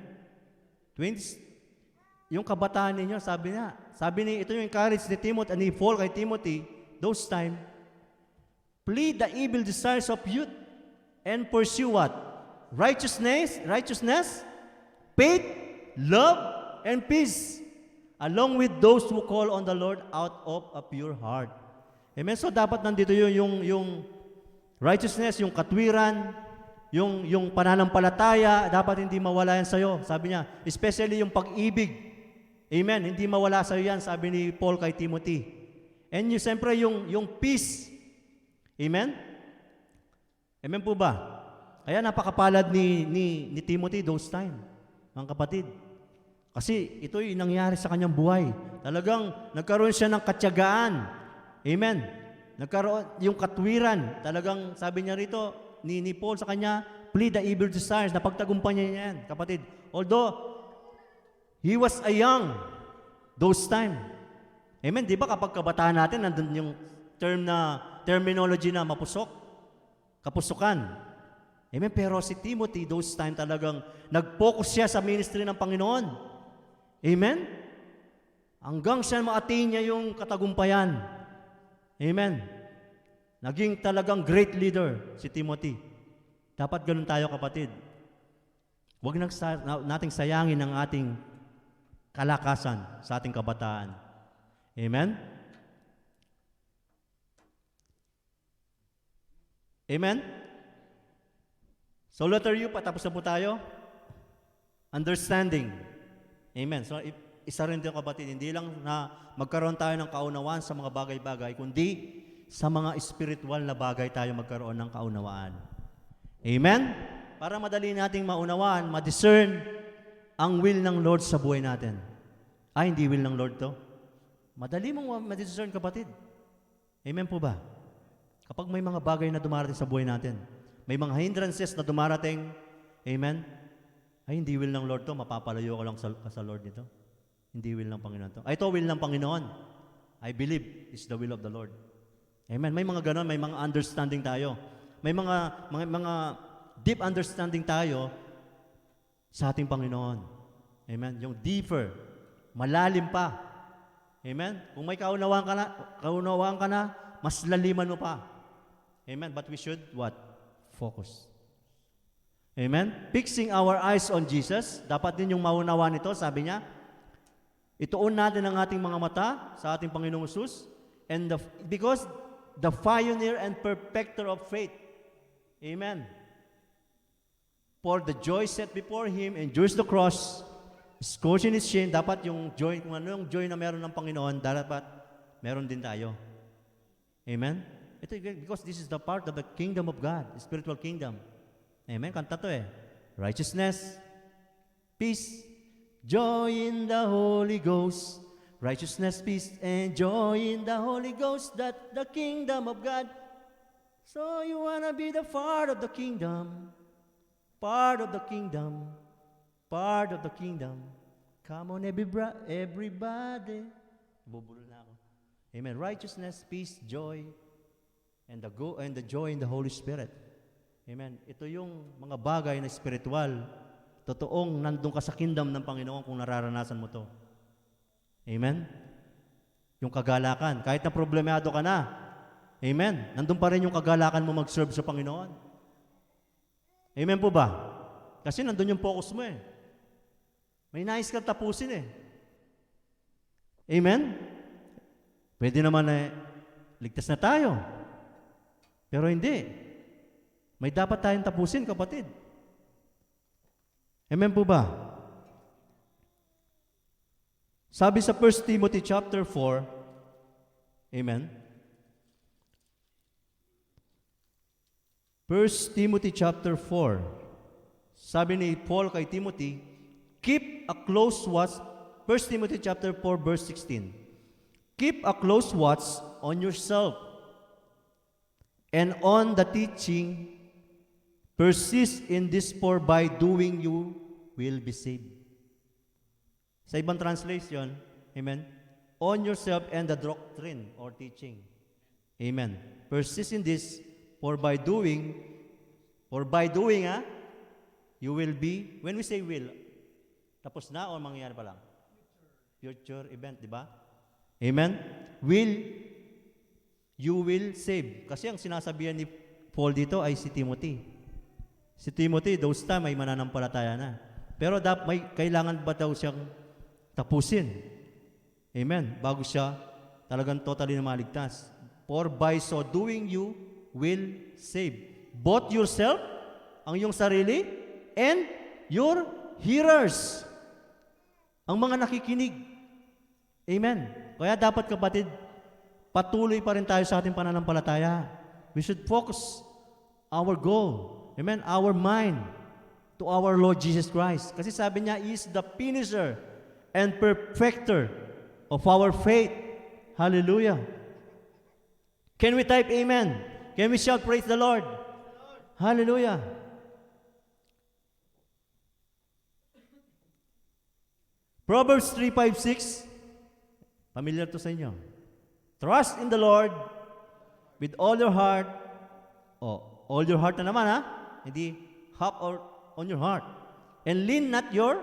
20, yung kabataan ninyo, ito yung encourage ni Timothy, ni Paul kay Timothy, those time, flee the evil desires of youth, and pursue what? Righteousness, faith, love, and peace, along with those who call on the Lord out of a pure heart. Amen? So dapat nandito yung righteousness, yung katwiran, yung pananampalataya, dapat hindi mawala yan sa'yo. Sabi niya, especially yung pag-ibig. Amen? Hindi mawala sa'yo yan, sabi ni Paul kay Timothy. And siyempre yung peace. Amen? Amen po ba? Kaya napakapalad ni Timothy those time, mga kapatid. Kasi ito'y nangyari sa kanyang buhay. Talagang nagkaroon siya ng katyagaan. Amen. Nagkaroon yung katwiran. Talagang sabi niya rito, ni Paul sa kanya, flee the evil desires. Napagtagumpayan niya yan, kapatid. Although, he was a young those time. Amen. Di ba kapag kabataan natin, nandun yung terminology na mapusok, kapusukan. Amen. Pero si Timothy, those time talagang nag-focus siya sa ministry ng Panginoon. Amen. Hanggang siya ma-attain niya yung katagumpayan. Amen. Naging talagang great leader si Timothy. Dapat ganun tayo, kapatid. Huwag nating sayangin ang ating kalakasan sa ating kabataan. Amen? Amen? So letter U, patapos na po tayo. understanding. Amen. So, isa rin din kapatid, hindi lang na magkaroon tayo ng kaunawaan sa mga bagay-bagay, kundi sa mga spiritual na bagay tayo magkaroon ng kaunawaan. Amen? Para madali nating maunawaan, ma-discern ang will ng Lord sa buhay natin. Ay, hindi will ng Lord to. Madali mong ma-discern, kapatid. Amen po ba? Kapag may mga bagay na dumarating sa buhay natin, may mga hindrances na dumarating, amen? Ay, hindi will ng Lord to, mapapalayo ko lang sa Lord nito. Hindi will ng Panginoon to. Ay, ito will ng Panginoon. I believe it's the will of the Lord. Amen. May mga ganon, may mga understanding tayo. May mga deep understanding tayo sa ating Panginoon. Amen. Yung deeper, malalim pa. Amen. Kung may kaunawaan ka na, mas laliman mo pa. Amen. But we should what? Focus. Amen. Fixing our eyes on Jesus. Dapat din yung maunawaan nito, sabi niya, ituon natin ang ating mga mata sa ating Panginoong Jesus, and because the pioneer and perfecter of faith. Amen. For the joy set before Him, endures the cross, scourging His shame. Dapat yung joy, kung ano yung joy na meron ng Panginoon, dapat meron din tayo. Amen. Ito, because this is the part of the kingdom of God, the spiritual kingdom. Amen. Kanta to eh. Righteousness, peace, joy in the Holy Ghost. Righteousness, peace, and joy in the Holy Ghost, that the kingdom of God. So you wanna be the part of the kingdom, part of the kingdom, part of the kingdom. Come on, everybody. Bubulol na ako. Amen. Righteousness, peace, joy, and the joy in the Holy Spirit. Amen. Ito yung mga bagay na spiritual. Totoong nandun ka sa kingdom ng Panginoon kung nararanasan mo to. Amen? Yung kagalakan. Kahit na problemado ka na, amen, nandun pa rin yung kagalakan mo mag-serve sa Panginoon. Amen po ba? Kasi nandun yung focus mo eh. May nais kang tapusin eh. Amen? Pwede naman eh, ligtas na tayo. Pero hindi. May dapat tayong tapusin, kapatid. Amen po ba? Sabi sa 1 Timothy chapter 4, amen? 1 Timothy chapter 4, sabi ni Paul kay Timothy, keep a close watch, 1 Timothy chapter 4 verse 16, keep a close watch on yourself and on the teaching, persist in this, for by doing you will be saved. Sa ibang translation, amen, on yourself and the doctrine or teaching. Amen. Persist in this, for by doing, you will be, when we say will, tapos na o mangyayari pa lang? Future event, di ba? Amen? You will save. Kasi ang sinasabihan ni Paul dito ay si Timothy. Si Timothy, those time ay mananampalataya na. Pero may kailangan ba daw siyang tapusin? Amen. Bago siya talagang totally na maligtas. For by so doing you will save both yourself, ang iyong sarili, and your hearers, ang mga nakikinig. Amen. Kaya dapat, kapatid, patuloy pa rin tayo sa ating pananampalataya. We should focus our goal, amen, our mind to our Lord Jesus Christ. Kasi sabi niya, He is the finisher and perfecter of our faith. Hallelujah. Can we type amen? Can we shout praise the Lord? Hallelujah. Proverbs 3:5-6. Familiar to sa inyo. Trust in the Lord with all your heart. Oh, all your heart na naman ha? Hindi half or on your heart. And lean not your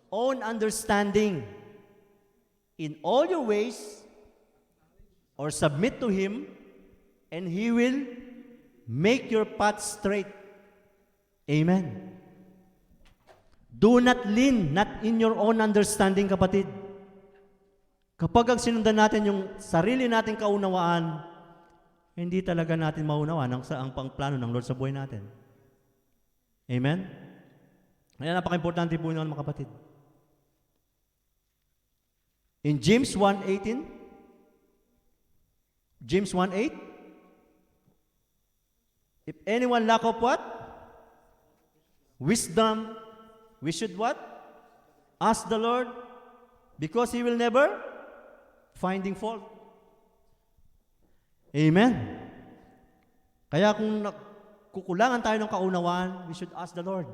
own understanding. In all your ways, or submit to Him, and He will make your path straight. Amen. Do not lean, not in your own understanding, kapatid. Kapag ang sinundan natin yung sarili nating kaunawaan, hindi talaga natin maunawaan ang pangplano ng Lord sa buhay natin. Amen? Kaya napaka-importante po yun, mga kapatid. In James 1:18, James 1:8, if anyone lack of what? Wisdom, we should what? Ask the Lord, because He will never finding fault. Amen. Kaya kung kukulangan tayo ng kaunawaan, we should ask the Lord.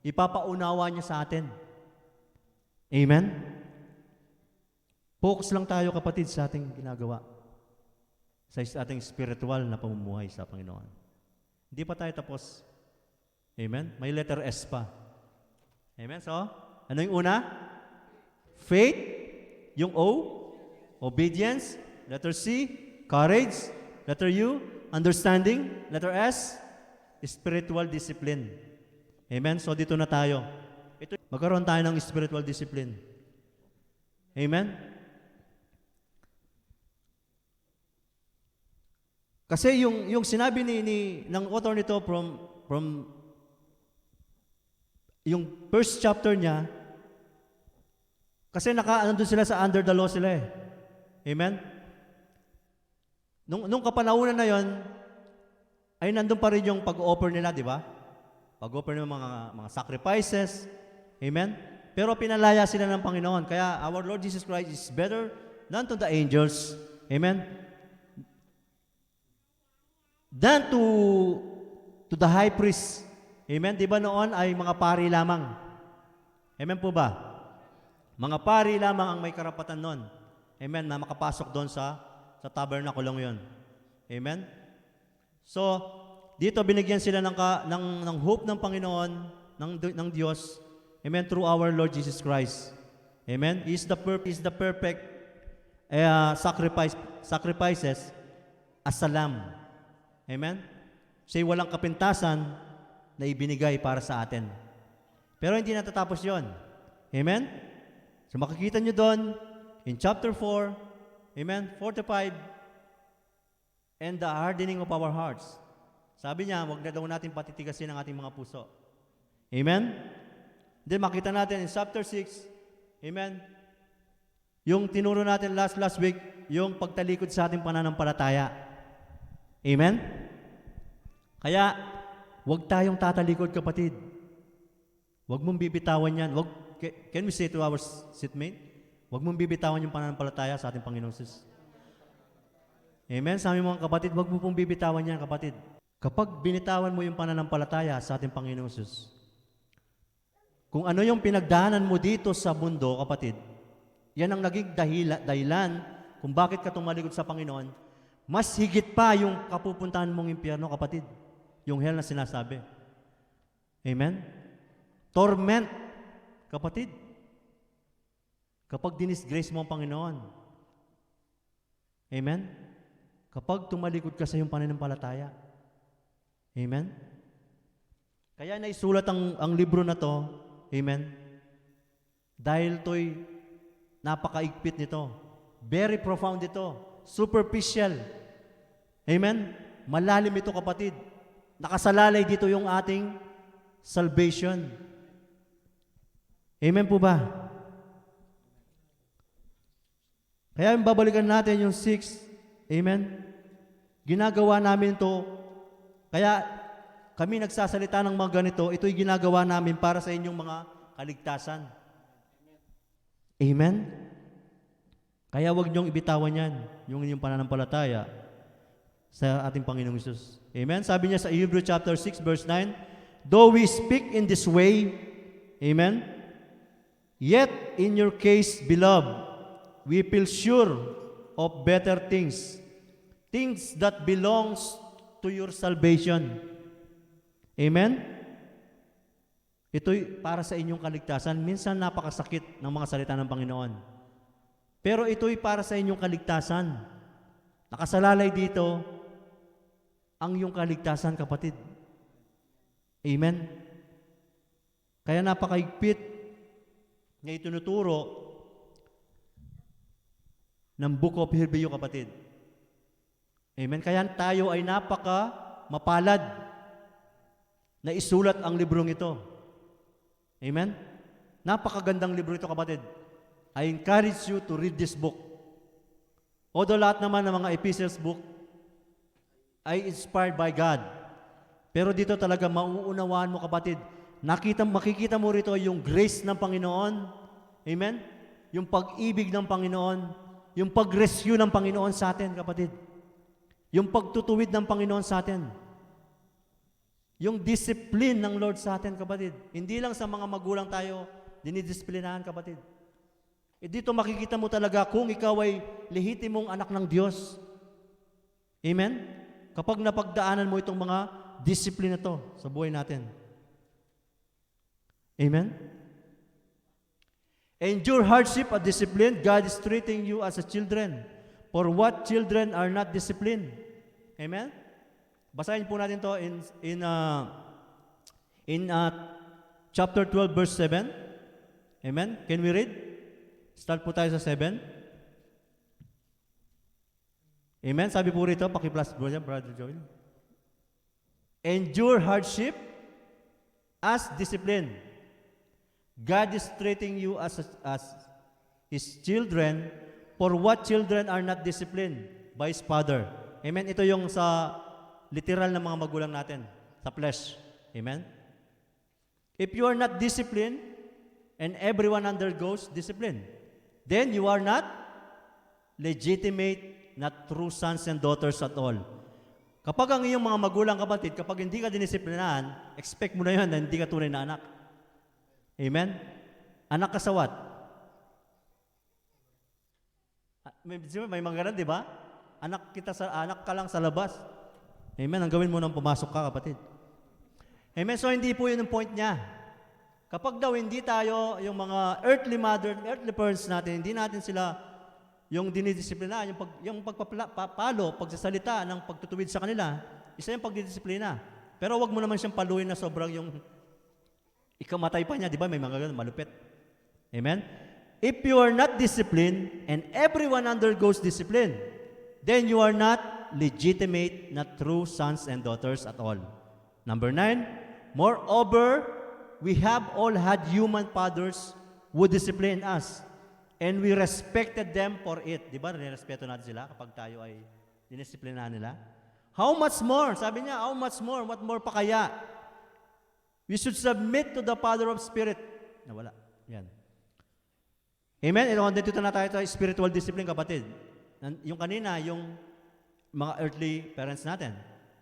Ipapaunawa niya sa atin. Amen? Focus lang tayo, kapatid, sa ating ginagawa. Sa ating spiritual na pamumuhay sa Panginoon. Hindi pa tayo tapos. Amen? May letter S pa. Amen? So, ano yung una? Faith. Yung O, obedience. Letter C, courage. Letter U, understanding. Letter S, spiritual discipline. Amen? So, dito na tayo. Magkaroon tayo ng spiritual discipline. Amen? Kasi yung sinabi ng author nito from yung first chapter niya, kasi nandun sila sa under the law sila eh. Amen? Nung kapanahunan na yon, ay nandun pa rin yung pag-offer nila, di ba? Pag-offer ng mga sacrifices. Amen? Pero pinalaya sila ng Panginoon. Kaya our Lord Jesus Christ is better than to the angels. Amen? Than to the high priest. Amen? Di ba noon ay mga pari lamang? Amen po ba? Mga pari lamang ang may karapatan noon. Amen? Na makapasok doon sa tabernakulong yon. Amen? So, dito binigyan sila ng hope ng Panginoon, ng Diyos. Amen? Through our Lord Jesus Christ. Amen? He is the perfect sacrifices as a lamb. Amen? Siya'y walang kapintasan na ibinigay para sa atin. Pero hindi natatapos yon. Amen? So makikita nyo doon, in chapter 4, amen, 45, and the hardening of our hearts. Sabi niya, wag na daw natin patitigasin ang ating mga puso. Amen? Then makita natin in chapter 6, amen, yung tinuro natin last week, yung pagtalikod sa ating pananampalataya. Amen? Kaya, wag tayong tatalikod, kapatid. Wag mong bibitawan yan. Can we say to our seatmate? Wag mong bibitawan yung pananampalataya sa ating Panginoong Jesus. Amen? Sa aming mga kapatid, wag mo pong bibitawan yan, kapatid. Kapag binitawan mo yung pananampalataya sa ating Panginoong Jesus, kung ano yung pinagdaanan mo dito sa mundo, kapatid, yan ang naging dahilan kung bakit ka tumalikod sa Panginoon, mas higit pa yung kapupuntahan mong impyerno, kapatid. Yung hell na sinasabi. Amen? Torment, kapatid. Kapag dinisgrace mo ang Panginoon. Amen? Kapag tumalikod ka sa iyong pananampalataya. Amen? Kaya naisulat ang libro na to, amen? Dahil to'y napakaigpit nito. Very profound ito. Superficial. Amen? Malalim ito, kapatid. Nakasalalay dito yung ating salvation. Amen po ba? Kaya babalikan natin yung 6. Amen? Ginagawa namin to. Kaya kami nagsasalita ng mga ganito, ito'y ginagawa namin para sa inyong mga kaligtasan. Amen? Kaya huwag niyong ibitawan yan, yung inyong pananampalataya sa ating Panginoong Hesus. Amen? Sabi niya sa Hebrews chapter 6, verse 9, though we speak in this way, amen, yet in your case, beloved, we feel sure of better things, things that belongs to your salvation. Amen? Ito'y para sa inyong kaligtasan. Minsan napakasakit ng mga salita ng Panginoon. Pero ito'y para sa inyong kaligtasan. Nakasalalay dito ang iyong kaligtasan, kapatid. Amen? Kaya napakaigpit na itinuturo ng Book of Hebrew, kapatid. Amen? Kaya tayo ay napaka mapalad na isulat ang librong ito. Amen? Napakagandang libro ito, kapatid. I encourage you to read this book. Although lahat naman ng mga epistles book ay inspired by God. Pero dito talaga mauunawaan mo, kapatid. Makikita mo rito yung grace ng Panginoon. Amen? Yung pag-ibig ng Panginoon. Yung pag-rescue ng Panginoon sa atin, kapatid. Yung pagtutuwid ng Panginoon sa atin. Yung discipline ng Lord sa atin, kapatid. Hindi lang sa mga magulang tayo dinidisiplinahan, kapatid. Dito makikita mo talaga kung ikaw ay lehitimong anak ng Diyos. Amen? Kapag napagdaanan mo itong mga discipline na to sa buhay natin. Amen? Endure hardship at discipline. God is treating you as a children. For what children are not disciplined? Amen? Basahin po natin to in chapter 12 verse 7. Amen? Can we read? Start po tayo sa 7. Amen? Sabi po rito, paki-plus bro yan, Brother Joel. Endure hardship as discipline. God is treating you as His children. For what children are not disciplined by His Father? Amen? Ito yung sa literal na mga magulang natin, sa flesh. Amen? If you are not disciplined, and everyone undergoes discipline, then you are not legitimate, not true sons and daughters at all. Kapag ang iyong mga magulang, kapatid, kapag hindi ka dinisiplinahan, expect mo na yun na hindi ka tunay na anak. Amen? Anak ka sa what? May mga ganun, di ba? Anak ka lang sa labas. Amen? Ang gawin mo nang pumasok ka, kapatid. Amen? So, hindi po yun ang point niya. Kapag daw hindi tayo, yung mga earthly mother, earthly parents natin, hindi natin sila yung dinidisiplina, yung pagpapalo, pagsasalita ng pagtutuwid sa kanila, isa yung pagdidisiplina. Pero wag mo naman siyang paluin na sobrang yung ikamatay pa niya, di ba? May mga ganun, malupit. Amen? If you are not disciplined, and everyone undergoes discipline, then you are not legitimate, not true sons and daughters at all. Number 9, moreover, we have all had human fathers who discipline us, and we respected them for it. Di ba? Nirespeto natin sila kapag tayo ay dinisiplinahan nila. How much more? Sabi niya, how much more? What more pa kaya? We should submit to the Father of Spirit. Nawala. Yan. Amen? Dito na tayo sa spiritual discipline, kapatid. Yung kanina, yung mga earthly parents natin.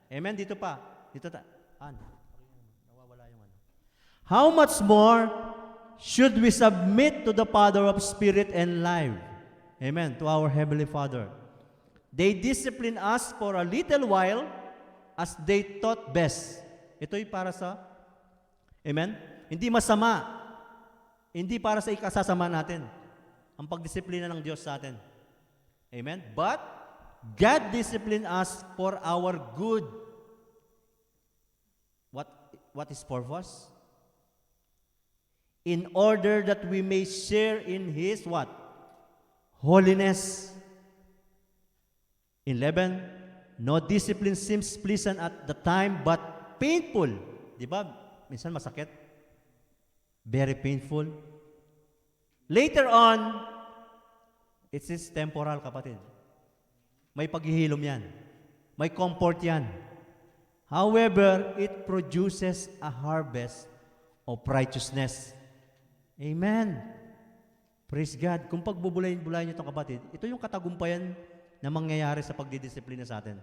Amen? Dito pa. Nawawala yung ano. How much more should we submit to the Father of Spirit and life? Amen. To our Heavenly Father. They discipline us for a little while as they thought best. Ito'y para sa, amen? Hindi masama. Hindi para sa ikasasama natin ang pagdisiplina ng Diyos sa atin. Amen? But God discipline us for our good. What is purpose? In order that we may share in His what? Holiness. 11, no discipline seems pleasant at the time but painful. Di ba? Minsan masakit. Very painful. Later on, it is temporal, kapatid. May paghihilom yan. May comfort yan. However, it produces a harvest of righteousness. Amen. Praise God. Kung pagbubulayin-bulayin niyo itong kapatid, ito yung katagumpayan na mangyayari sa pagdidisiplina sa atin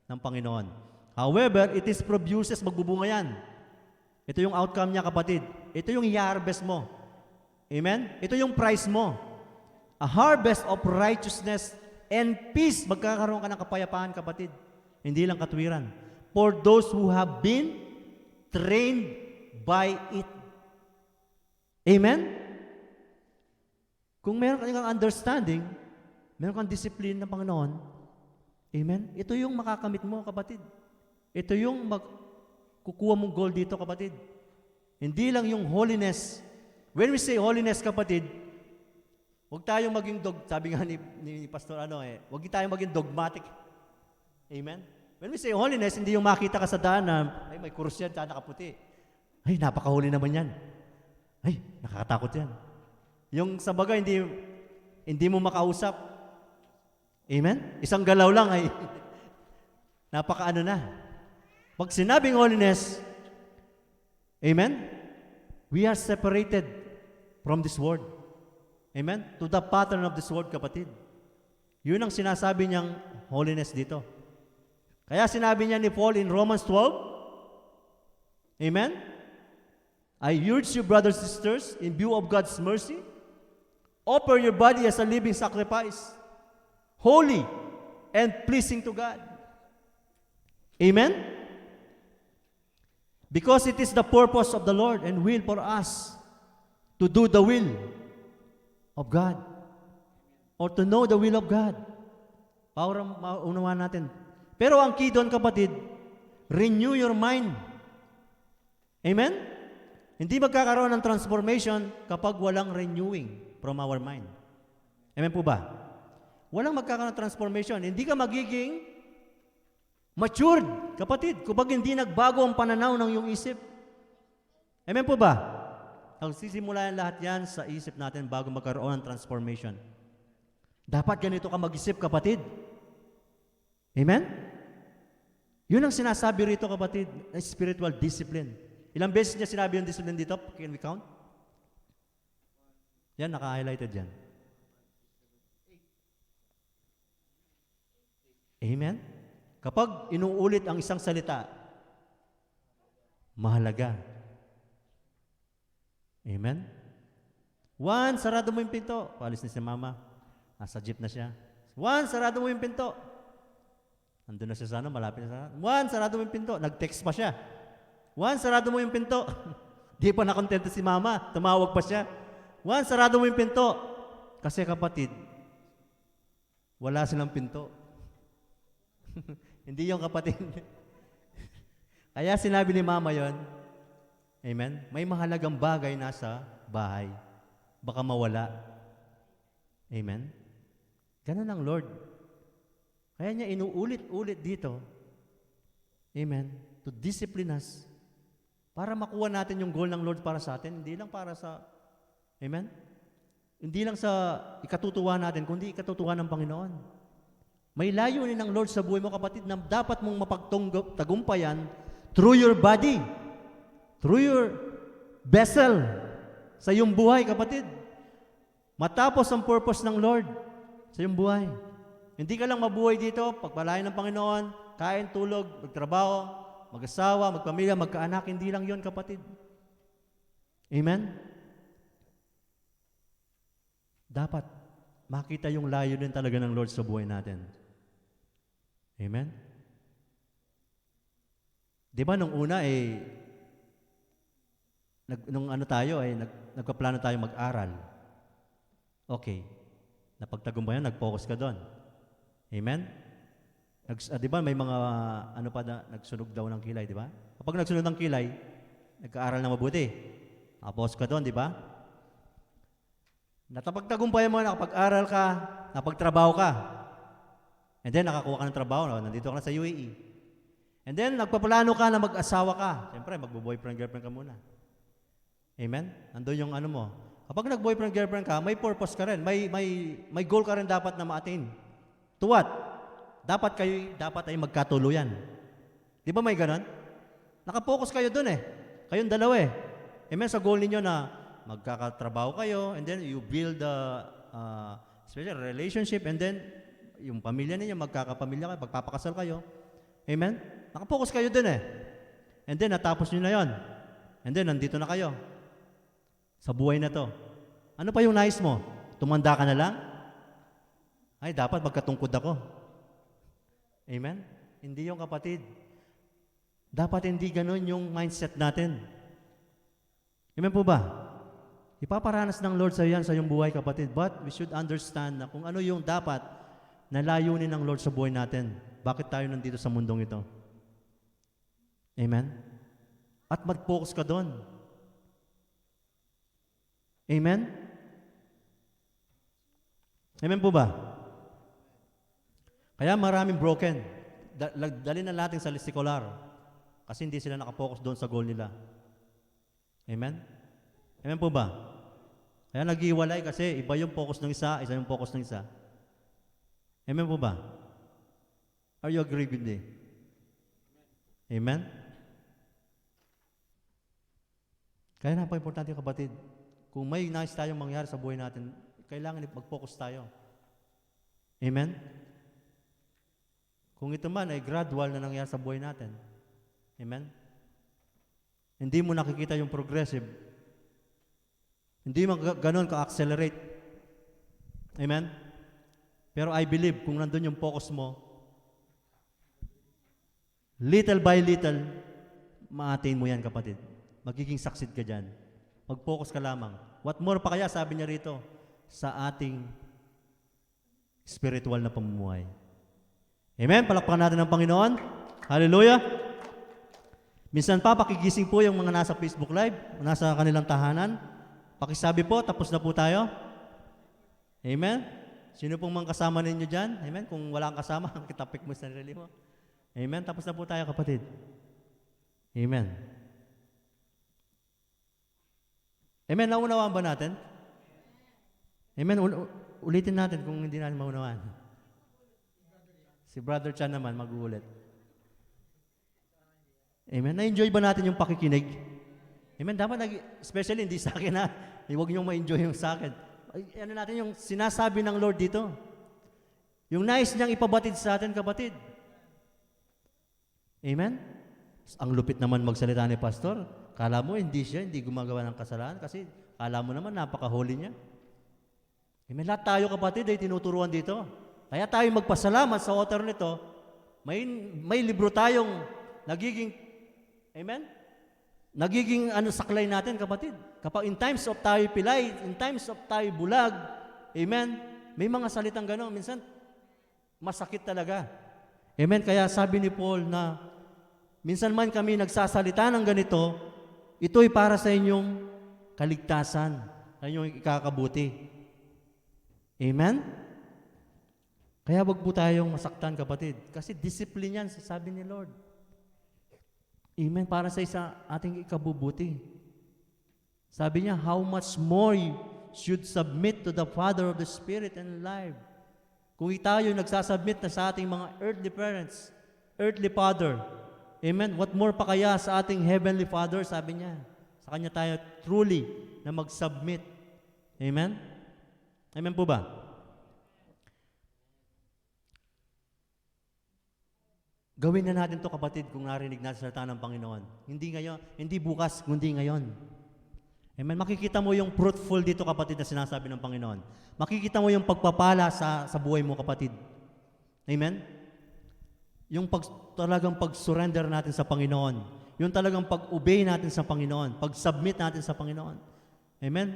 ng Panginoon. However, it is produces, magbubunga yan. Ito yung outcome niya, kapatid. Ito yung i-harvest mo. Amen? Ito yung price mo. A harvest of righteousness and peace. Magkakaroon ka ng kapayapaan, kapatid. Hindi lang katwiran. For those who have been trained by it. Amen? Kung meron kang understanding, meron kang discipline ng Panginoon, amen? Ito yung makakamit mo, kapatid. Ito yung kukuha mong goal dito, kapatid. Hindi lang yung holiness. When we say holiness, kapatid, huwag tayong maging sabi nga ni Pastor, huwag tayong maging dogmatic. Amen? When we say holiness, hindi yung makita ka sa daan na, ay, may kurus yan, tsaka nakaputi. Ay, napakahuli naman yan. Ay, nakakatakot yan. Yung sa bagay, hindi mo makausap. Amen? Isang galaw lang ay napakaano na. Pag sinabing holiness, amen? We are separated from this world. Amen? To the pattern of this world, kapatid. Yun ang sinasabi niyang holiness dito. Kaya sinabi niya ni Paul in Romans 12, amen? I urge you, brothers and sisters, in view of God's mercy, offer your body as a living sacrifice, holy and pleasing to God. Amen? Because it is the purpose of the Lord and will for us to do the will of God or to know the will of God. Para maunawaan natin. Pero ang key doon, kapatid, renew your mind. Amen? Hindi magkakaroon ng transformation kapag walang renewing from our mind. Amen po ba? Walang magkakaroon ng transformation. Hindi ka magiging matured, kapatid, kapag hindi nagbago ang pananaw ng iyong isip. Amen po ba? Ang sisimula lahat yan sa isip natin bago magkaroon ng transformation. Dapat ganito ka mag-isip, kapatid. Amen? Yun ang sinasabi rito, kapatid, na spiritual discipline. Ilang beses niya sinabi yung discipline dito? Can we count? Yan, naka-highlighted yan. Amen? Kapag inuulit ang isang salita, mahalaga. Amen? One, sarado mo yung pinto. Paalis na si mama. Nasa jeep na siya. One, sarado mo yung pinto. Nandun na siya sa malapit na sa One, sarado mo yung pinto. Nag-text pa siya. One, sarado mo yung pinto. Di pa nakontento si mama. Tumawag pa siya. One, sarado mo yung pinto. Kasi kapatid, wala silang pinto. Hindi yung kapatid. Kaya sinabi ni mama yon, amen? May mahalagang bagay nasa bahay. Baka mawala. Amen? Ganun ang Lord. Kaya niya inuulit-ulit dito, amen, to discipline us. Para makuha natin yung goal ng Lord para sa atin, hindi lang para sa, amen? Hindi lang sa ikatutuwa natin, kundi ikatutuwa ng Panginoon. May layunin ng Lord sa buhay mo, kapatid, na dapat mong mapagtagumpayan through your body, through your vessel, sa iyong buhay, kapatid. Matapos ang purpose ng Lord sa iyong buhay. Hindi ka lang mabuhay dito, pagpalain ng Panginoon, kain, tulog, magtrabaho, mag-asawa, magpamilya, magkaanak, hindi lang yon, kapatid. Amen? Dapat makita yung layunin talaga ng Lord sa buhay natin. Amen? Di ba nung una nung ano tayo nagpaplano tayo mag-aral. Okay. Napagtagumpayan, nag-focus ka doon. Amen? Di ba may mga ano pa na nagsunog daw ng kilay, di ba? Kapag nagsunog ng kilay, nag-aaral na mabuti. Nakapos ka doon, di ba? Natapagtagumpayan mo, nakapag-aral ka, napagtrabaho ka. And then, nakakuha ka ng trabaho, nandito ka na sa UAE. And then, nagpaplano ka na mag-asawa ka. Siyempre, magbo-boyfriend, girlfriend ka muna. Amen? Nandun yung ano mo. Kapag nag-boyfriend, girlfriend ka, may purpose ka rin. May goal ka rin dapat na ma-attain. To what? Dapat ay magkatuluyan. Di ba may ganon? Nakapokus kayo dun Kayong dalawa Amen? Sa goal ninyo na magkakatrabaho kayo, and then you build a special relationship, and then yung pamilya ninyo, magkakapamilya kayo, pagpapakasal kayo. Amen? Nakapokus kayo dun And then, natapos nyo na yon. And then, nandito na kayo. Sa buhay na to. Ano pa yung nais mo? Tumanda ka na lang? Ay, dapat magkatungkod ako. Amen? Hindi yung kapatid. Dapat hindi ganun yung mindset natin. Amen po ba? Ipaparanas ng Lord sa iyan sa iyong buhay, kapatid. But we should understand na kung ano yung dapat na layunin ng Lord sa buhay natin. Bakit tayo nandito sa mundong ito? Amen? At mag-focus ka doon. Amen? Amen po ba? Kaya maraming broken. Dali na natin sa listikular. Kasi hindi sila nakapokus doon sa goal nila. Amen? Amen po ba? Kaya nag-iwalay kasi iba yung focus ng isa, isa yung focus ng isa. Amen po ba? Are you agree with me? Amen? Kaya napaka-importante kapatid, kung may nais tayong mangyari sa buhay natin, kailangan mag-focus tayo. Amen? Kung ito man ay gradual na nangyari sa buhay natin. Amen? Hindi mo nakikita yung progressive. Hindi mo ganon ka-accelerate. Amen? Pero I believe, kung nandun yung focus mo, little by little, ma-attain mo yan, kapatid. Magiging succeed ka dyan. Mag-focus ka lamang. What more pa kaya, sabi niya rito, sa ating spiritual na pamumuhay. Amen? Palakpakan natin ang Panginoon. Hallelujah! Minsan pa, pakigising po yung mga nasa Facebook Live, nasa kanilang tahanan. Pakisabi po, tapos na po tayo. Amen? Sino pong mga kasama ninyo dyan? Amen? Kung wala kang kasama, kitapik mo sa sarili mo. Amen? Tapos na po tayo, kapatid. Amen. Amen? Naunawaan ba natin? Amen? Ulitin natin kung hindi natin maunawaan. Si Brother Chan naman, mag-uulit. Amen? Na-enjoy ba natin yung pakikinig? Amen? Dapat, especially hindi sa akin ha. Huwag niyong ma-enjoy yung sa akin. Ano natin yung sinasabi ng Lord dito. Yung nais niyang ipabatid sa atin, kapatid. Amen? Ang lupit naman magsalita ni Pastor. Kala mo, hindi gumagawa ng kasalanan kasi kala mo naman, napaka-holy niya. Amen? Lahat tayo, kapatid, ay tinuturuan dito. Kaya tayo magpasalamat sa author nito. May libro tayong nagiging, amen? Nagiging saklay natin, kapatid. Kapag in times of tayo pilay, in times of tayo bulag, amen? May mga salitang gano'n, minsan masakit talaga. Amen? Kaya sabi ni Paul na minsan man kami nagsasalita ng ganito, ito'y para sa inyong kaligtasan, sa inyong ikakabuti. Amen? Kaya wag po tayong masaktan, kapatid. Kasi discipline yan, sabi ni Lord. Amen? Para sa ating ikabubuti. Sabi niya, how much more you should submit to the Father of the Spirit and life. Kung tayo nagsasubmit na sa ating mga earthly parents, earthly father, amen? What more pa kaya sa ating heavenly Father, sabi niya. Sa Kanya tayo truly na mag-submit. Amen? Amen po ba? Gawin na natin to, kapatid, kung narinig natin sa salita ng Panginoon. Hindi ngayon, hindi bukas, kundi ngayon. Amen? Makikita mo yung fruitful dito, kapatid, na sinasabi ng Panginoon. Makikita mo yung pagpapala sa buhay mo, kapatid. Amen? Yung talagang pag-surrender natin sa Panginoon. Yung talagang pag-obey natin sa Panginoon. Pag-submit natin sa Panginoon. Amen?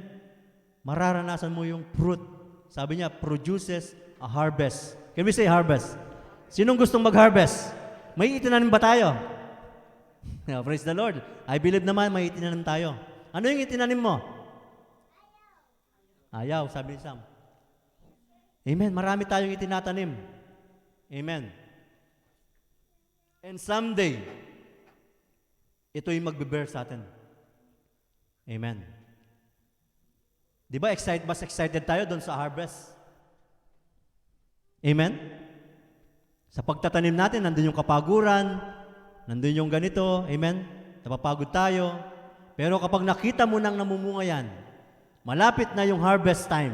Mararanasan mo yung fruit. Sabi niya, produces a harvest. Can we say harvest? Sinong gustong mag-harvest? May itinanim ba tayo? Praise the Lord. I believe naman may itinanim tayo. Ano yung itinanim mo? Ayaw, sabi ni Sam. Amen. Marami tayong itinatanim. Amen. And someday, ito yung magbe-bear sa atin. Amen. Di ba excited tayo doon sa harvest? Amen? Sa pagtatanim natin, nandun yung kapaguran, nandun yung ganito, amen? Napapagod tayo. Pero kapag nakita mo nang namumunga yan, malapit na yung harvest time.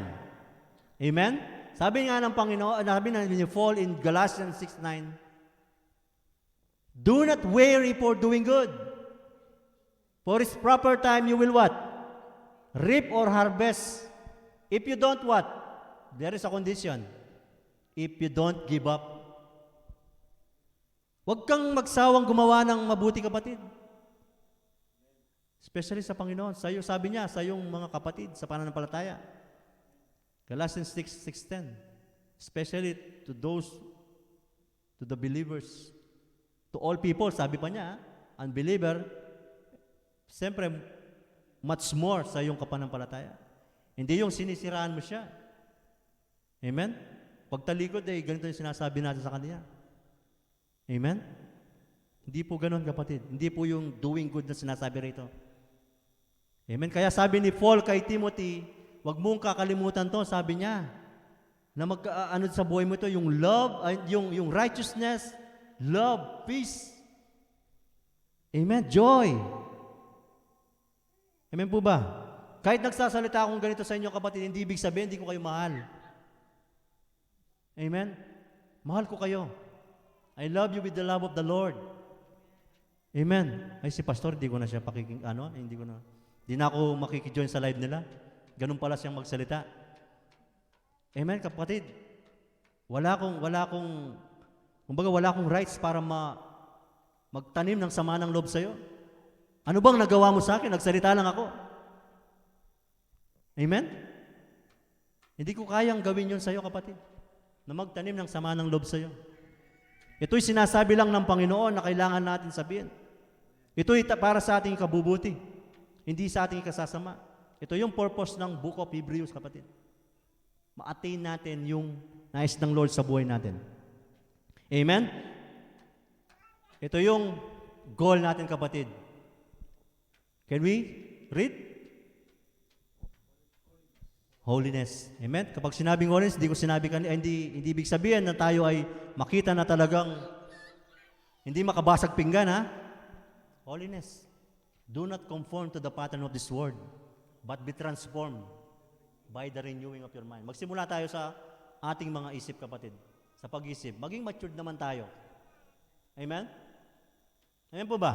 Amen? Sabi nga ng Panginoon, sabi na when you fall in Galatians 6:9, do not weary for doing good. For its proper time you will what? Reap or harvest. If you don't what? There is a condition. If you don't give up. Huwag kang magsawang gumawa ng mabuti, kapatid. Especially sa Panginoon. Sa'yo, sabi niya, sa iyong mga kapatid sa pananampalataya. Galatians 6:10. Especially to those, to the believers. To all people, sabi pa niya, unbeliever, siyempre, much more sa iyong kapanampalataya. Hindi yung sinisiraan mo siya. Amen? Pagtalikod, ganito yung sinasabi natin sa kanya. Amen? Hindi po ganun, kapatid. Hindi po yung doing good na sinasabi rito. Amen. Kaya sabi ni Paul kay Timothy, wag mong kakalimutan to, sabi niya, na ano sa buhay mo to, yung love, yung righteousness, love, peace. Amen. Joy. Amen po ba? Kahit nagsasalita akong ganito sa inyo, kapatid, hindi ibig sabihin, hindi ko kayo mahal. Amen? Mahal ko kayo. I love you with the love of the Lord. Amen. Ay, si Pastor, hindi ko na siya hindi na ako makikijoin sa live nila. Ganun pala siyang magsalita. Amen, kapatid. Wala akong rights para magtanim ng sama ng loob sa'yo. Ano bang nagawa mo sa akin? Nagsalita lang ako. Amen? Hindi ko kayang gawin yun sa'yo, kapatid, na magtanim ng sama ng loob sa'yo. Ito'y sinasabi lang ng Panginoon na kailangan natin sabihin. Ito'y para sa ating kabubuti, hindi sa ating kasasama. Ito yung purpose ng Book of Hebrews, kapatid. Ma-attain natin yung nais ng Lord sa buhay natin. Amen? Ito yung goal natin, kapatid. Can we read? Holiness. Amen? Kapag sinabing holiness, hindi ibig sabihin na tayo ay makita na talagang hindi makabasag pinggan, ha? Holiness. Do not conform to the pattern of this world, but be transformed by the renewing of your mind. Magsimula tayo sa ating mga isip, kapatid. Sa pag-isip. Maging matured naman tayo. Amen? Amen po ba?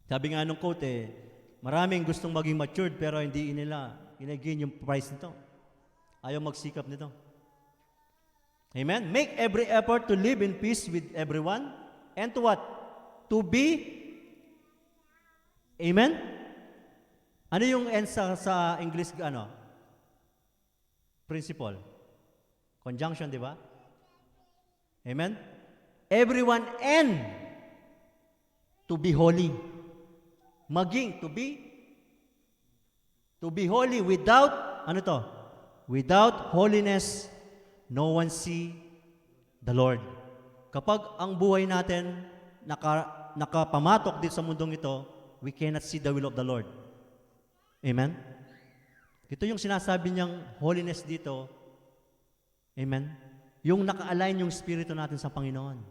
Sabi nga nung quote, maraming gustong maging matured pero hindi nila i-gain yung price nito. Ayaw magsikap nito. Amen? Make every effort to live in peace with everyone and to what? To be. Amen? Ano yung end sa English, principle? Conjunction, di ba? Amen? Everyone and to be holy. Maging, to be holy without, without holiness, no one see the Lord. Kapag ang buhay natin nakapamatok dito sa mundong ito, we cannot see the will of the Lord. Amen? Ito yung sinasabi niyang holiness dito. Amen? Yung naka-align yung spirito natin sa Panginoon.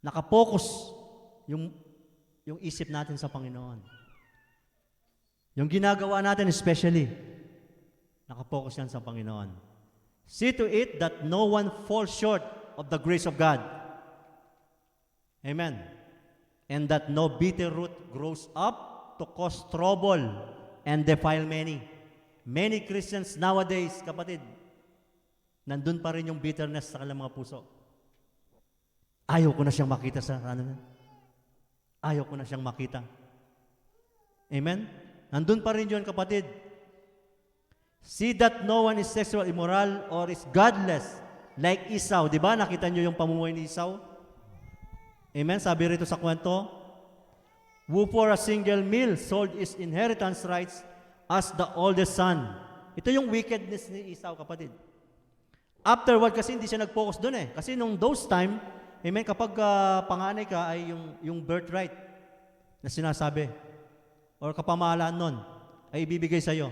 Nakapokus yung isip natin sa Panginoon. Yung ginagawa natin especially, nakapokus yan sa Panginoon. See to it that no one falls short of the grace of God. Amen. And that no bitter root grows up to cause trouble and defile many. Many Christians nowadays, kapatid, nandun pa rin yung bitterness sa kanilang mga puso. Ayaw ko na siyang makita Ayaw ko na siyang makita. Amen? Nandun pa rin yun, kapatid. See that no one is sexual immoral or is godless like Esau. Di ba? Nakita nyo yung pamumuhay ni Esau? Amen? Sabi rito sa kwento, who for a single meal sold his inheritance rights as the oldest son. Ito yung wickedness ni Esau, kapatid. Afterward, kasi hindi siya nag-focus doon eh. Kasi nung those time, amen, kapag panganay ka ay yung birthright na sinasabi or kapamahalaan nun ay ibibigay sa'yo.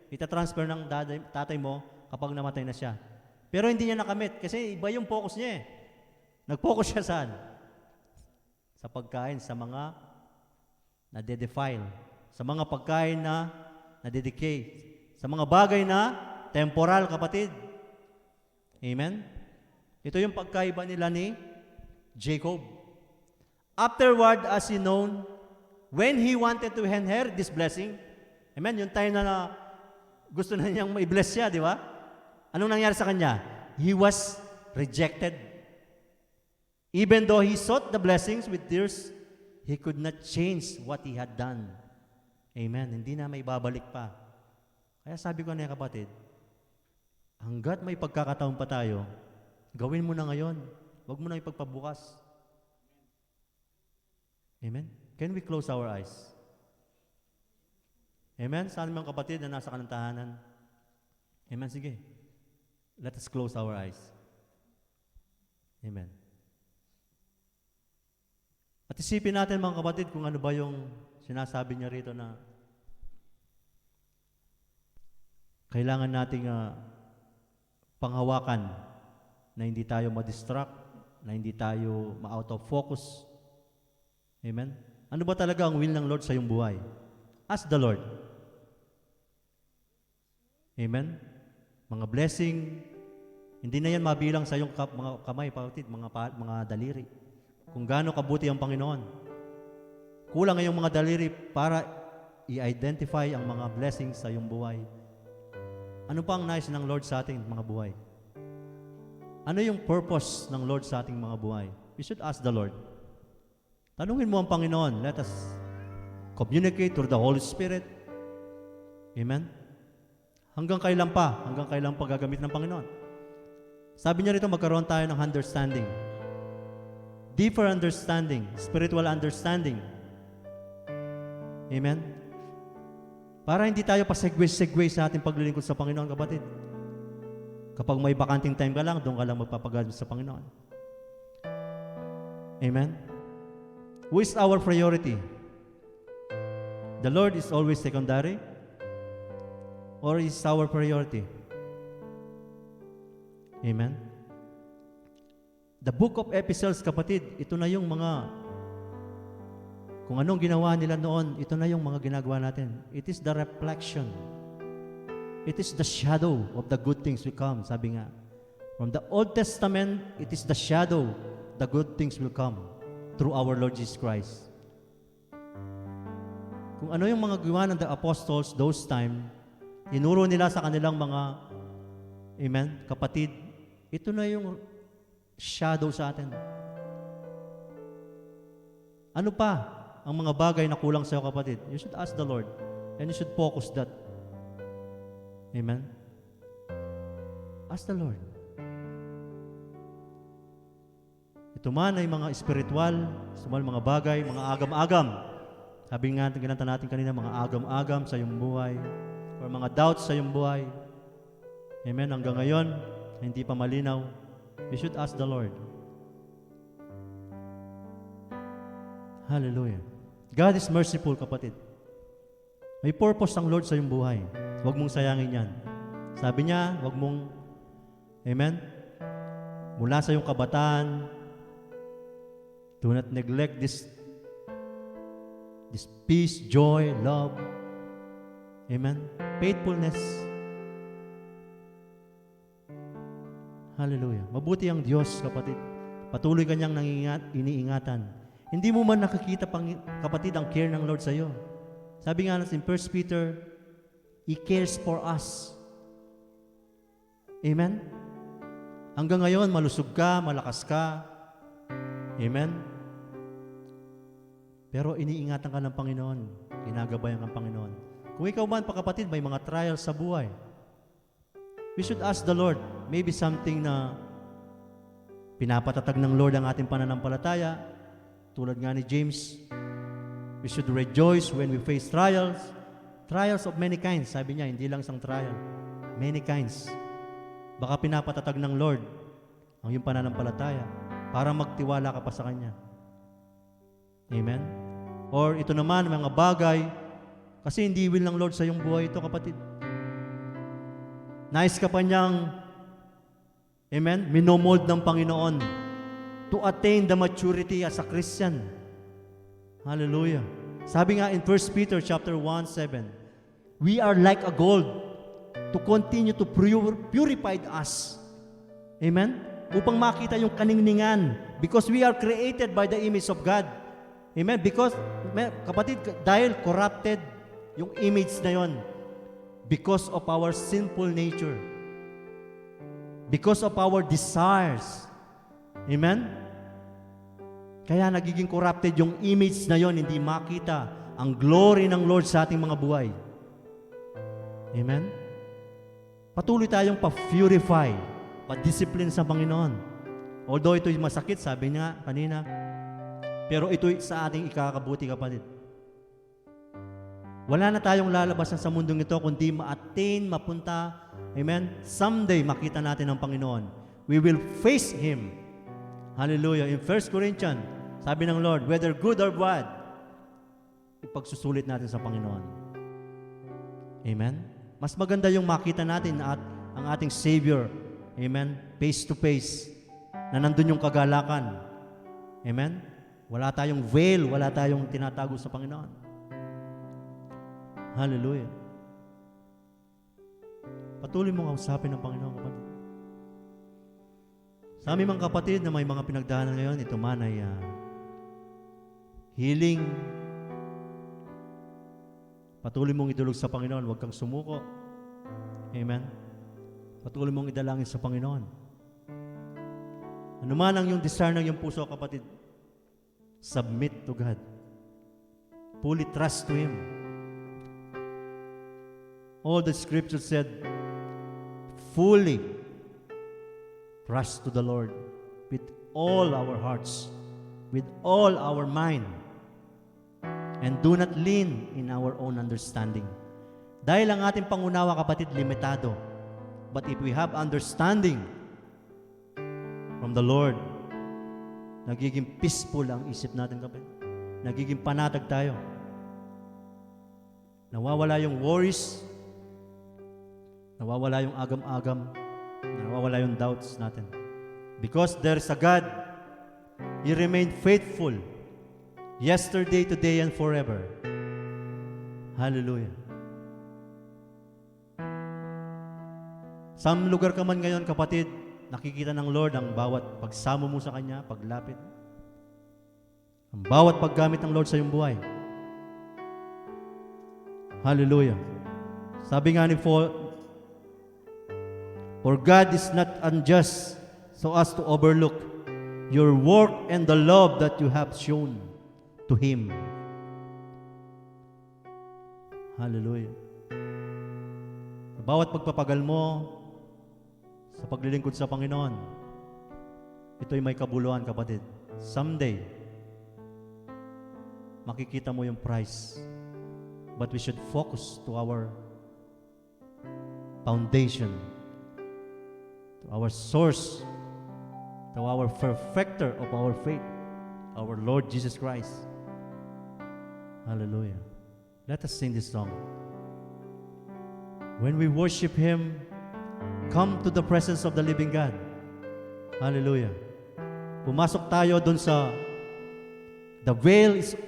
Ita-transfer ng tatay mo kapag namatay na siya. Pero hindi niya nakamit kasi iba yung focus niya eh. Nag-focus siya saan? Sa pagkain, sa mga nade-defile, sa mga pagkain na nade-decay, sa mga bagay na temporal, kapatid. Amen? Ito yung pagkaiba nila ni Jacob. Afterward, as he known, when he wanted to inherit this blessing, amen, yung time na gusto na niyang ma-bless siya, di ba? Anong nangyari sa kanya? He was rejected. Even though he sought the blessings with tears, he could not change what he had done. Amen. Hindi na may babalik pa. Kaya sabi ko na kapatid, hanggat may pagkakataon pa tayo, gawin mo na ngayon. Huwag mo na ipagpabukas. Amen? Can we close our eyes? Amen? Saan mga kapatid na nasa kanang tahanan? Amen? Sige. Let us close our eyes. Amen. At isipin natin mga kapatid kung ano ba yung sinasabi niya rito na kailangan nating panghawakan na hindi tayo ma-distract, na hindi tayo ma-out of focus. Amen? Ano ba talaga ang will ng Lord sa iyong buhay? Ask the Lord. Amen? Mga blessing, hindi na yan mabilang sa iyong mga kamay, kapatid, mga daliri. Kung gaano kabuti ang Panginoon. Kulang ang iyong mga daliri para i-identify ang mga blessings sa iyong buhay. Ano pa ang nais ng Lord sa ating mga buhay? Ano yung purpose ng Lord sa ating mga buhay? We should ask the Lord. Tanungin mo ang Panginoon. Let us communicate through the Holy Spirit. Amen? Hanggang kailan pa? Hanggang kailan pa gagamit ng Panginoon? Sabi niya rito, magkaroon tayo ng understanding. Deeper understanding. Spiritual understanding. Amen? Para hindi tayo pasegway-segway sa ating paglilingkod sa Panginoon, kapatid. Kapag may bakanting time ka lang, doon ka lang magpapagamit sa Panginoon. Amen? Who is our priority? The Lord is always secondary? Or is our priority? Amen? The book of Epistles, kapatid, ito na yung mga, kung anong ginawa nila noon, ito na yung mga ginagawa natin. It is the reflection. It is the shadow of the good things will come, sabi nga. From the Old Testament, it is the shadow, the good things will come through our Lord Jesus Christ. Kung ano yung mga gawa ng the apostles those time, tinuro nila sa kanilang mga, amen, kapatid, ito na yung shadow sa atin. Ano pa ang mga bagay na kulang sa iyo, kapatid? You should ask the Lord and you should focus that. Amen? Ask the Lord. Ito man ay mga spiritual, mga bagay, mga agam-agam. Sabi nga, ginanta natin kanina, mga agam-agam sa iyong buhay or mga doubts sa iyong buhay. Amen? Hanggang ngayon, hindi pa malinaw. You should ask the Lord. Hallelujah. God is merciful, kapatid. May purpose ang Lord sa iyong buhay. Huwag mong sayangin yan. Sabi niya, huwag mong, amen? Mula sa iyong kabataan, do not neglect this peace, joy, love. Amen? Faithfulness. Hallelujah. Mabuti ang Diyos, kapatid. Patuloy kanyang iniingatan. Hindi mo man nakikita, kapatid, ang care ng Lord sa iyo. Sabi nga in 1 Peter, He cares for us. Amen? Hanggang ngayon, malusog ka, malakas ka. Amen? Pero iniingatan ka ng Panginoon. Ginagabayan ka ng Panginoon. Kung ikaw man, kapatid, may mga trials sa buhay, we should ask the Lord, maybe something na pinapatatag ng Lord ang ating pananampalataya, tulad nga ni James, we should rejoice when we face trials. Trials of many kinds, sabi niya, hindi lang isang trial. Many kinds. Baka pinapatatag ng Lord ang iyong pananampalataya para magtiwala ka pa sa Kanya. Amen? Or ito naman, mga bagay, kasi hindi will ng Lord sa iyong buhay ito, kapatid. Nais ka pa niyang, amen, minomold ng Panginoon to attain the maturity as a Christian. Hallelujah. Sabi nga in 1 Peter chapter 1:7, we are like a gold to continue to purify us. Amen? Upang makita yung kaningningan, because we are created by the image of God. Amen? Because, kapatid, dahil corrupted yung image na yon, because of our sinful nature, because of our desires. Amen? Kaya nagiging corrupted yung image na yon, hindi makita ang glory ng Lord sa ating mga buhay. Amen? Patuloy tayong pa-purify, pa-discipline sa Panginoon. Although ito'y masakit, sabi niya kanina, pero ito'y sa ating ikakabuti, kapatid. Wala na tayong lalabasan sa mundong ito kundi ma-attain, mapunta, amen? Someday makita natin ang Panginoon. We will face Him. Hallelujah. In 1 Corinthians, sabi ng Lord, whether good or bad, ipagsusulit natin sa Panginoon. Amen? Mas maganda yung makita natin at ang ating Savior, amen, face to face, na nandun yung kagalakan. Amen? Wala tayong veil, wala tayong tinatago sa Panginoon. Hallelujah. Patuloy mong kausapin ng Panginoon, kapatid. Sa aming mga kapatid na may mga pinagdaanan ngayon, ito man ay healing. Patuloy mong idulog sa Panginoon, huwag kang sumuko. Amen? Patuloy mong idalangin sa Panginoon. Ano man ang yung desire ng iyong puso, kapatid, submit to God. Fully trust to Him. All the Scripture said, fully trust to the Lord with all our hearts, with all our mind, and do not lean in our own understanding. Dahil ang ating pangunawa, kapatid, limitado. But if we have understanding from the Lord, nagiging peaceful ang isip natin, kapatid. Nagiging panatag tayo. Nawawala yung worries, nawawala yung agam-agam, nawawala yung doubts natin. Because there's a God, He remained faithful yesterday, today, and forever. Hallelujah. Sa lugar ka man ngayon, kapatid, nakikita ng Lord ang bawat pagsamo mo sa Kanya, paglapit. Ang bawat paggamit ng Lord sa iyong buhay. Hallelujah. Sabi nga ni Paul, for God is not unjust so as to overlook your work and the love that you have shown to Him. Hallelujah. Sa bawat pagpapagal mo sa paglilingkod sa Panginoon, ito'y may kabuluhan, kapatid. Someday, makikita mo yung price. But we should focus to our foundation, to our source, to our perfecter of our faith, our Lord Jesus Christ. Hallelujah. Let us sing this song. When we worship Him, come to the presence of the living God. Hallelujah. Pumasok tayo dun sa the veil is,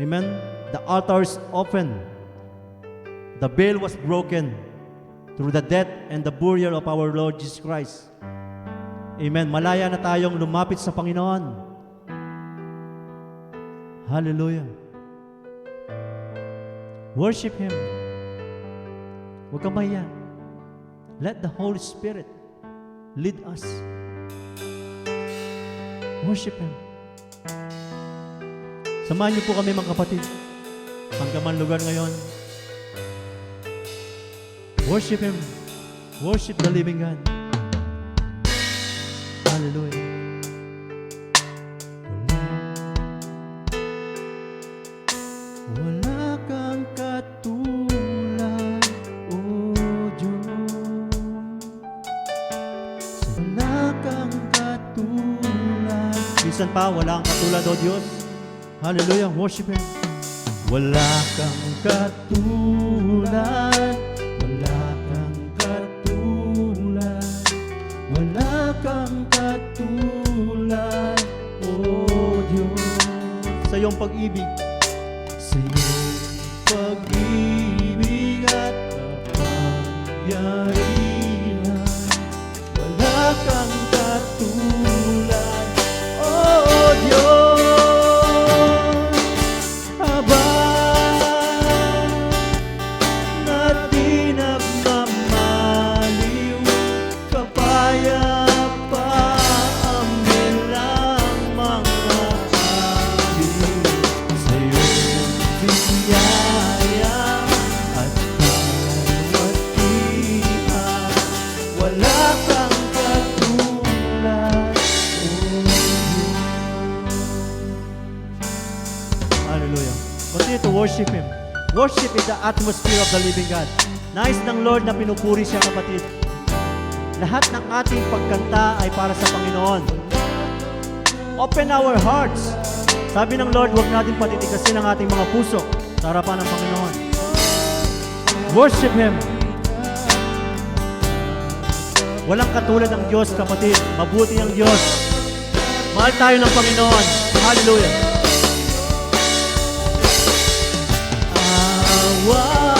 amen, the altar is open. The veil was broken through the death and the burial of our Lord Jesus Christ. Amen. Malaya na tayong lumapit sa Panginoon. Hallelujah. Worship Him. Huwag kang mahiya. Let the Holy Spirit lead us. Worship Him. Samahan niyo po kami, mga kapatid. Hanggang man lugar ngayon. Worship Him. Worship the living God. Hallelujah. Wala kang katulad, O Diyos. Wala kang katulad. Minsan pa, wala kang katulad, O Diyos. Hallelujah. Worship Him. Wala kang katulad. Wala kang katulad. Wala kang katulad, O Diyos. Sa iyong pag-ibig, sa iyong pag-ibig at kapangyarihan, wala kang katulad, O Diyos. Habang na di nagmamaliw, kapayapa ang nilang mga abil. Sa iyong biyaya at kalwatian, wala kang katulad, O Diyos. Hallelujah. Continue to worship Him. Worship in the atmosphere of the living God. Nais ng Lord na pinupuri siya, kapatid. Lahat ng ating pagkanta ay para sa Panginoon. Open our hearts. Sabi ng Lord, huwag natin patitikasin ang ating mga puso sa harapan ng Panginoon. Worship Him. Walang katulad ng Diyos, kapatid. Mabuti ang Diyos. Mahal tayo ng Panginoon. Hallelujah. Awa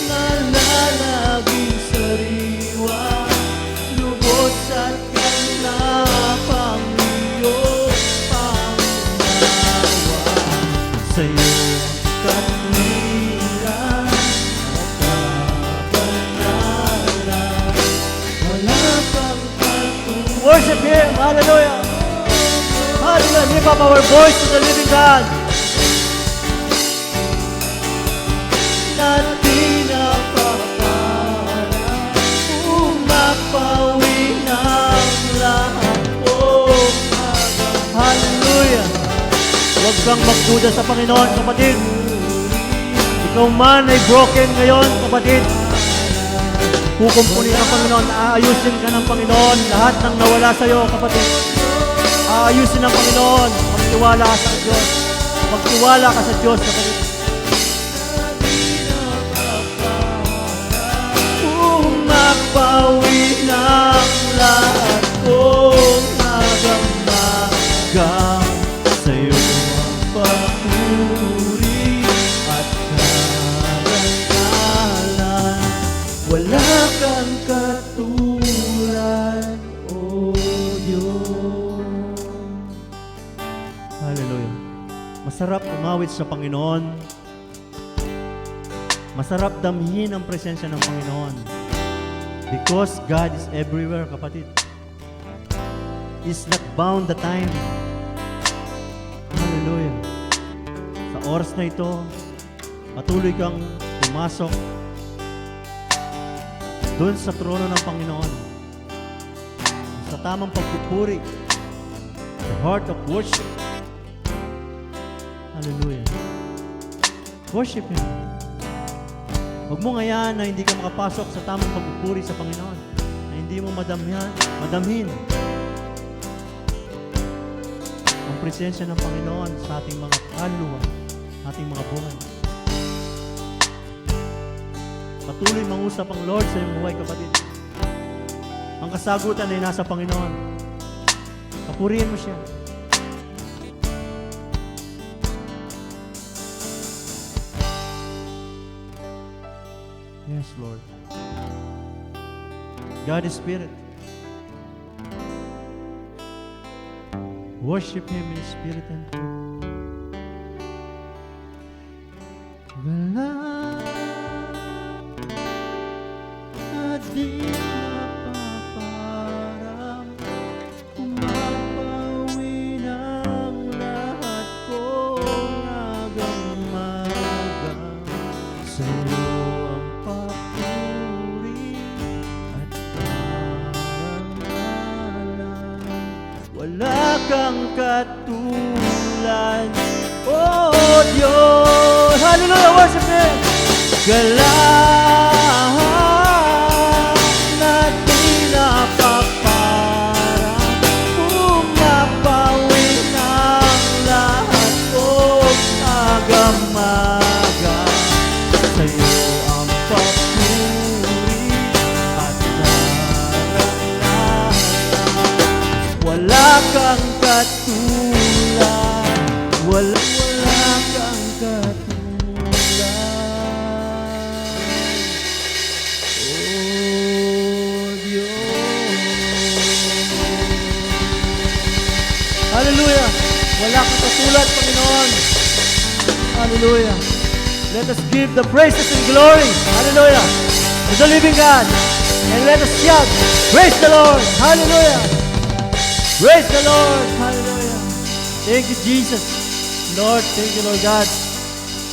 na lalaging sariwa, lubos at kanapang iyong pangunawa. Sa'yo katwiran at kabanalan, wala pang katulad. Worship Him. Hallelujah. Hallelujah. Lift up our voice to the living God. Na pinapaparang umapawi ng lahat po. Hallelujah. Huwag kang magduda sa Panginoon, kapatid. Ikaw man ay broken ngayon, kapatid. Kukumpunin ang Panginoon, aayusin ka ng Panginoon. Lahat ng nawala sa iyo, kapatid. Aayusin ng Panginoon. Magtiwala ka sa Diyos. Magtiwala ka sa Diyos, kapatid. Umapawi ng lahat kong nagamagang sa'yo ang papuri at karangalan. Wala kang katulad, O Diyos. Hallelujah. Masarap umawit sa Panginoon. Masarap damhin ang presensya ng Panginoon. Because God is everywhere, kapatid. He's not bound the time. Hallelujah. Sa oras na ito, patuloy kang pumasok doon sa trono ng Panginoon. Sa tamang pagpupuri. The heart of worship. Hallelujah. Worship Him. Huwag mo ngayon na hindi ka makapasok sa tamang pagpupuri sa Panginoon. Na hindi mo madamhin ang presensya ng Panginoon sa ating mga kaluluwa, ating mga buhay. Patuloy mangusap ang Lord sa iyong buhay, kapatid. Ang kasagutan ay nasa Panginoon. Papurihin mo siya. Yes, Lord. God is Spirit. Worship Him in Spirit and truth. Wala na di napaparang umapawi ng lahat kong nagamagang sa'yo. Wala kang katulad, oh Diyos. Hallelujah, worship Him. Galaw na di napaparang umapawi ng lahat kong agamaga. Sa'yo ang papuri at karangalan. Wala kang katulad, wala kang katulad, oh Diyos. Hallelujah! Wala kang katulad, Panginoon. Hallelujah! Let us give the praises and glory, hallelujah, to the living God. And let us shout, praise the Lord, hallelujah! Praise the Lord! Hallelujah! Thank you, Jesus. Lord, thank you, Lord God.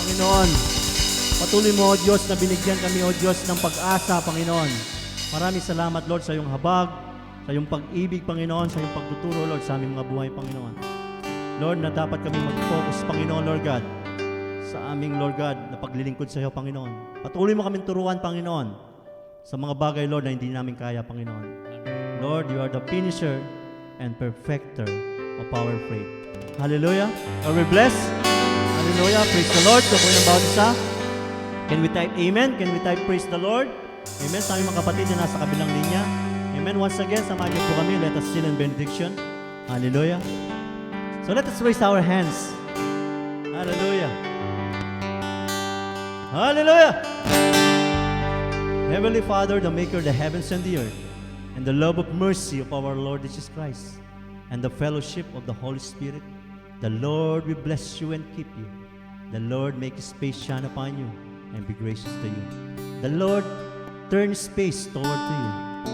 Panginoon, patuloy mo, O Diyos, na binigyan kami, O Diyos, ng pag-asa, Panginoon. Maraming salamat, Lord, sa iyong habag, sa iyong pag-ibig, Panginoon, sa iyong pagtuturo, Lord, sa aming mga buhay, Panginoon. Lord, na dapat kami mag-focus, Panginoon, Lord God, sa aming, Lord God, na paglilingkod sa iyo, Panginoon. Patuloy mo kami turuan, Panginoon, sa mga bagay, Lord, na hindi namin kaya, Panginoon. Lord, you are the finisher and perfecter of our faith. Hallelujah. Are we blessed? Hallelujah. Praise the Lord. So, po yung bawat isa. Can we type amen? Can we type praise the Lord? Amen. Sa aming mga kapatid na nasa kabilang linya. Amen. Once again, samahan niyo po kami. Let us seal in benediction. Hallelujah. So let us raise our hands. Hallelujah. Hallelujah. Heavenly Father, the maker of the heavens and the earth, and the love of mercy of our Lord Jesus Christ, and the fellowship of the Holy Spirit, the Lord will bless you and keep you. The Lord make his face shine upon you and be gracious to you. The Lord turn his face toward to you,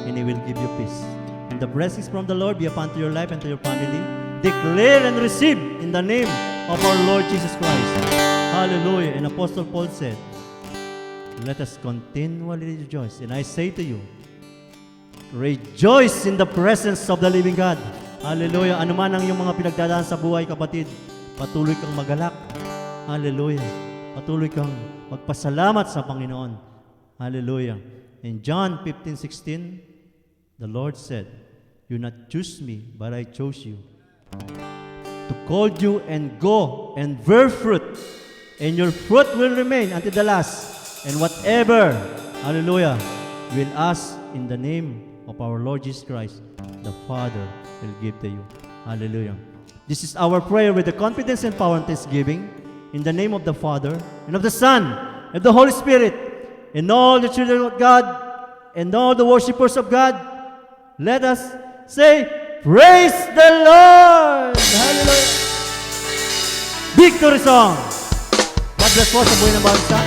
and he will give you peace. And the blessings from the Lord be upon to your life and to your family. Declare and receive in the name of our Lord Jesus Christ. Hallelujah. And Apostle Paul said, let us continually rejoice. And I say to you, rejoice in the presence of the living God. Hallelujah. Ano man ang iyong mga pinagdadaan sa buhay, kapatid, patuloy kang magalak. Hallelujah. Patuloy kang magpasalamat sa Panginoon. Hallelujah. In John 15:16, the Lord said, you not choose me, but I chose you to call you and go and bear fruit, and your fruit will remain until the last. And whatever, hallelujah, will ask in the name of our Lord Jesus Christ, the Father will give to you. Hallelujah. This is our prayer with the confidence and power and thanksgiving in the name of the Father and of the Son and the Holy Spirit and all the children of God and all the worshipers of God. Let us say, praise the Lord! Hallelujah! Victory song! God bless po sa buhay ng bawat isa.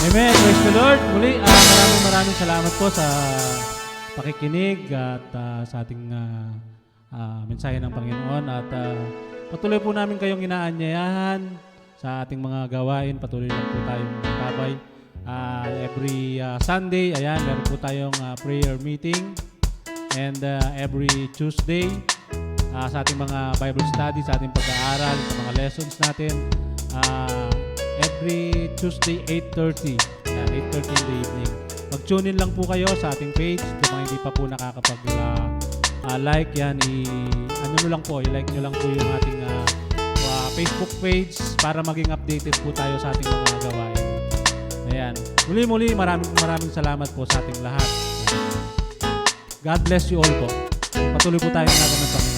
Amen. Praise the Lord. Muli, maraming salamat po sa pakikinig at sa ating mensahe ng Panginoon. At patuloy po namin kayong inaanyayahan sa ating mga gawain. Patuloy lang po tayong magtabay. Every Sunday, ayan, meron po tayong prayer meeting. And every Tuesday, sa ating mga Bible study, sa ating pag-aaral, sa mga lessons natin, every Tuesday 8:30. Yan, 8:30 in the evening. Mag-tune in lang po kayo sa ating page. Kung mga hindi pa po nakakapag-like yan, ano nyo lang po, i-like nyo lang po yung ating Facebook page para maging updated po tayo sa ating mga gawain. Ayan. Muli-muli, maraming salamat po sa ating lahat. God bless you all po. Patuloy po tayong nagawa ng Panginoon.